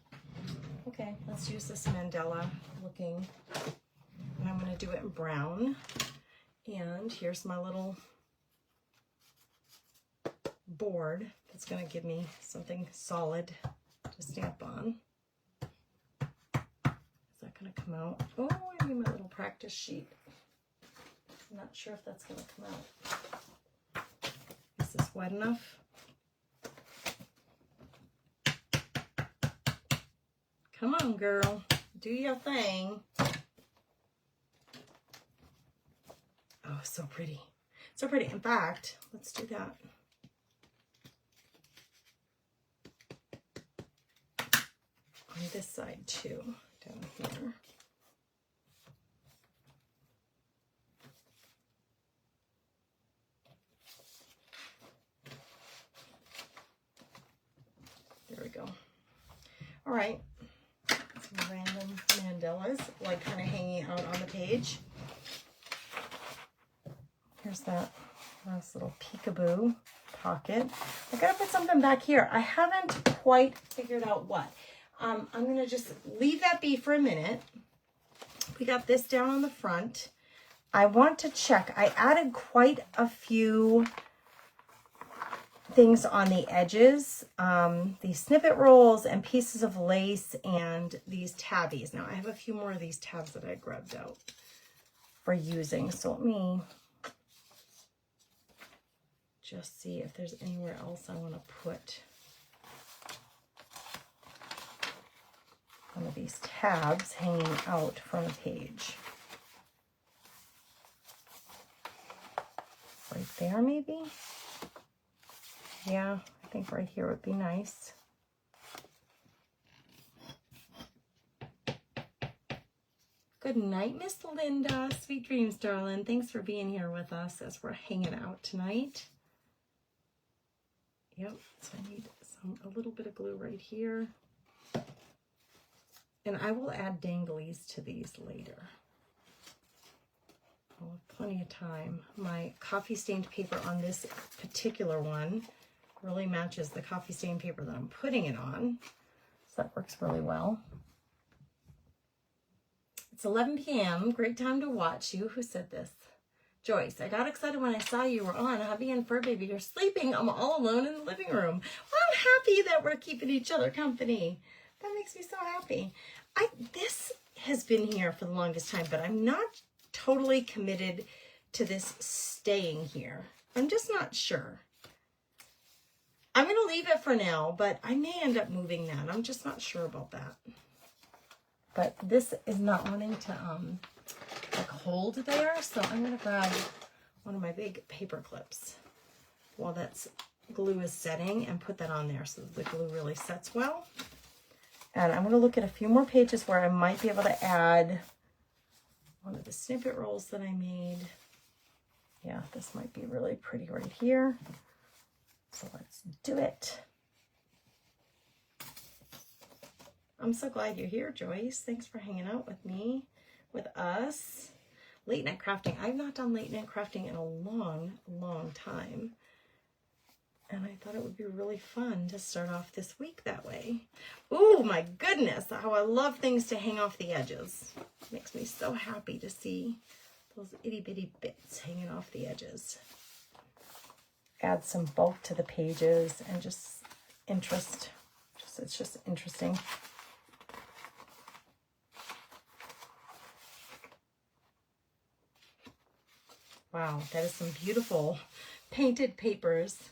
Okay, let's use this mandala looking, and I'm going to do it in brown. And here's my little board that's going to give me something solid to stamp on. Is that going to come out? Oh, I need my little practice sheet. I'm not sure if that's going to come out. Is this wet enough? Come on, girl. Do your thing. Oh, so pretty. So pretty. In fact, let's do that. On this side too, down here. There we go. All right, some random mandalas, like kind of hanging out on the page. Here's that nice little peekaboo pocket. I gotta put something back here. I haven't quite figured out what. I'm going to just leave that be for a minute. We got this down on the front. I want to check. I added quite a few things on the edges. These snippet rolls and pieces of lace and these tabbies. Now, I have a few more of these tabs that I grabbed out for using. So let me just see if there's anywhere else I want to put one of these tabs hanging out from a page. Right there, maybe? Yeah, I think right here would be nice. Good night, Miss Linda. Sweet dreams, darling. Thanks for being here with us as we're hanging out tonight. Yep, so I need a little bit of glue right here. And I will add danglies to these later. I'll have plenty of time. My coffee stained paper on this particular one really matches the coffee stained paper that I'm putting it on. So that works really well. It's 11 p.m. Great time to watch you. Who said this? Joyce. I got excited when I saw you were on. Hubby and Fur Baby are sleeping. I'm all alone in the living room. Well, I'm happy that we're keeping each other company. That makes me so happy. This has been here for the longest time, but I'm not totally committed to this staying here. I'm just not sure. I'm going to leave it for now, but I may end up moving that. I'm just not sure about that. But this is not wanting to like hold there, so I'm going to grab one of my big paper clips while that glue is setting and put that on there so that the glue really sets well. And I'm going to look at a few more pages where I might be able to add one of the snippet rolls that I made. Yeah, this might be really pretty right here. So let's do it. I'm so glad you're here, Joyce. Thanks for hanging out with me, with us. Late night crafting. I've not done late night crafting in a long, long time. And I thought it would be really fun to start off this week that way. Oh my goodness, how I love things to hang off the edges. It makes me so happy to see those itty bitty bits hanging off the edges. Add some bulk to the pages and just interest. It's just interesting. Wow, that is some beautiful painted papers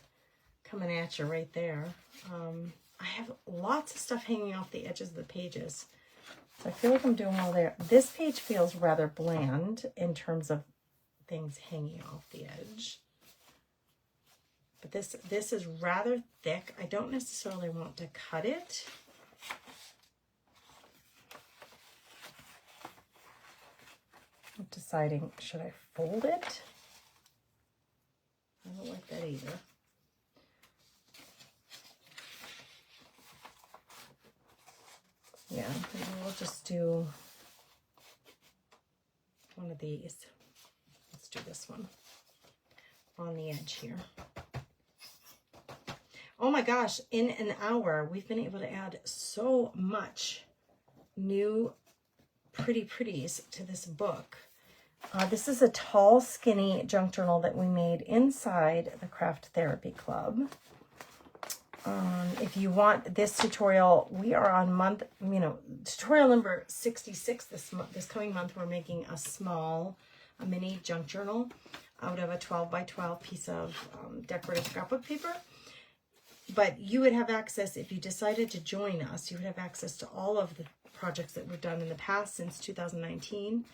coming at you right there. I have lots of stuff hanging off the edges of the pages. So I feel like I'm doing well there. This page feels rather bland in terms of things hanging off the edge. But this is rather thick. I don't necessarily want to cut it. I'm deciding, should I fold it? I don't like that either. Yeah, maybe we'll just do one of these. Let's do this one on the edge here. Oh my gosh, in an hour, we've been able to add so much new pretties to this book. This is a tall, skinny junk journal that we made inside the Craft Therapy Club. If you want this tutorial, we are on tutorial number 66 this coming month. We're making a mini junk journal out of a 12 by 12 piece of decorative scrapbook paper. But you would have access, if you decided to join us, you would have access to all of the projects that we've done in the past since 2019.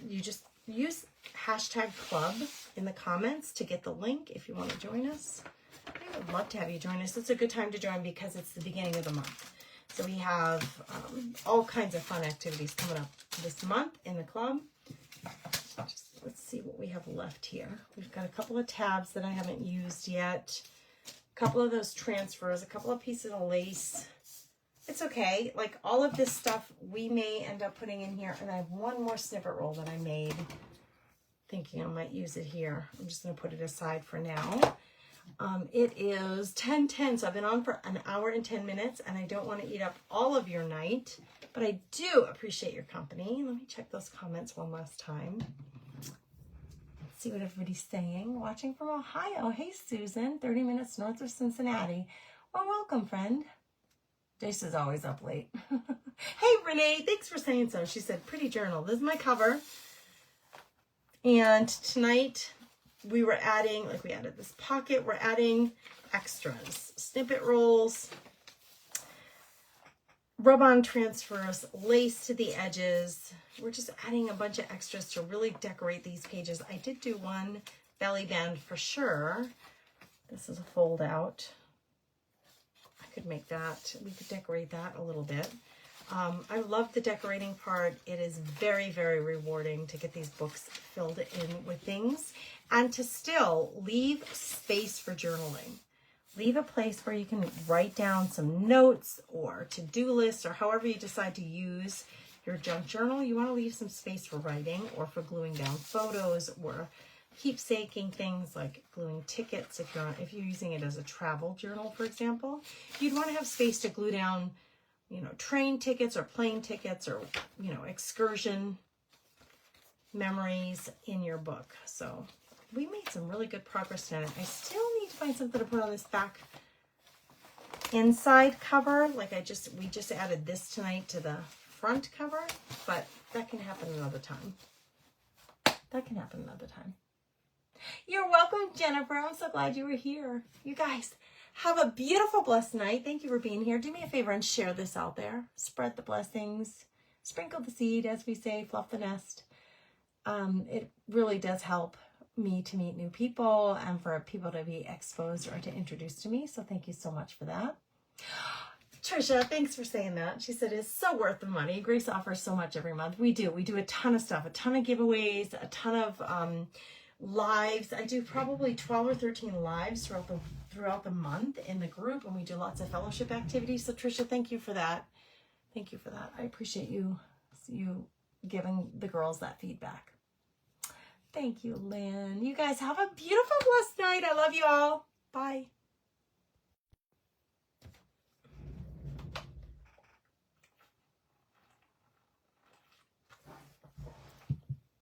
You just use #club in the comments to get the link if you want to join us. I would love to have you join us. It's a good time to join because it's the beginning of the month. So we have all kinds of fun activities coming up this month in the club. Let's see what we have left here. We've got a couple of tabs that I haven't used yet. A couple of those transfers, a couple of pieces of lace. It's okay. Like all of this stuff we may end up putting in here. And I have one more snippet roll that I made thinking I might use it here. I'm just going to put it aside for now. It is 10:10, so I've been on for an hour and 10 minutes, and I don't want to eat up all of your night, but I do appreciate your company. Let me check those comments one last time. Let's see what everybody's saying. Watching from Ohio. Hey, Susan, 30 minutes north of Cincinnati. Well, welcome, friend. Jace is always up late. Hey, Renee, thanks for saying so. She said, pretty journal. This is my cover. And tonight, we were adding, like we added this pocket, we're adding extras, snippet rolls, rub-on transfers, lace to the edges. We're just adding a bunch of extras to really decorate these pages. I did do one belly band for sure. This is a fold out. I could make that, we could decorate that a little bit. I love the decorating part. It is very, very rewarding to get these books filled in with things and to still leave space for journaling. Leave a place where you can write down some notes or to-do lists or however you decide to use your junk journal. You want to leave some space for writing or for gluing down photos or keepsaking things like gluing tickets. If you're using it as a travel journal, for example, you'd want to have space to glue down, you know, train tickets or plane tickets or, you know, excursion memories in your book. So we made some really good progress tonight. I still need to find something to put on this back inside cover. Like we just added this tonight to the front cover, but that can happen another time. That can happen another time. You're welcome, Jennifer. I'm so glad you were here. You guys, have a beautiful, blessed night. Thank you for being here. Do me a favor and share this out there. Spread the blessings. Sprinkle the seed, as we say, fluff the nest. It really does help me to meet new people and for people to be exposed or to introduce to me. So thank you so much for that. Trisha, thanks for saying that. She said it's so worth the money. Grace offers so much every month. We do a ton of stuff, a ton of giveaways, a ton of lives. I do probably 12 or 13 lives throughout the month in the group, and we do lots of fellowship activities. So Trisha, thank you for that. Thank you for that. I appreciate you giving the girls that feedback. Thank you, Lynn. You guys have a beautiful, blessed night. I love you all. Bye.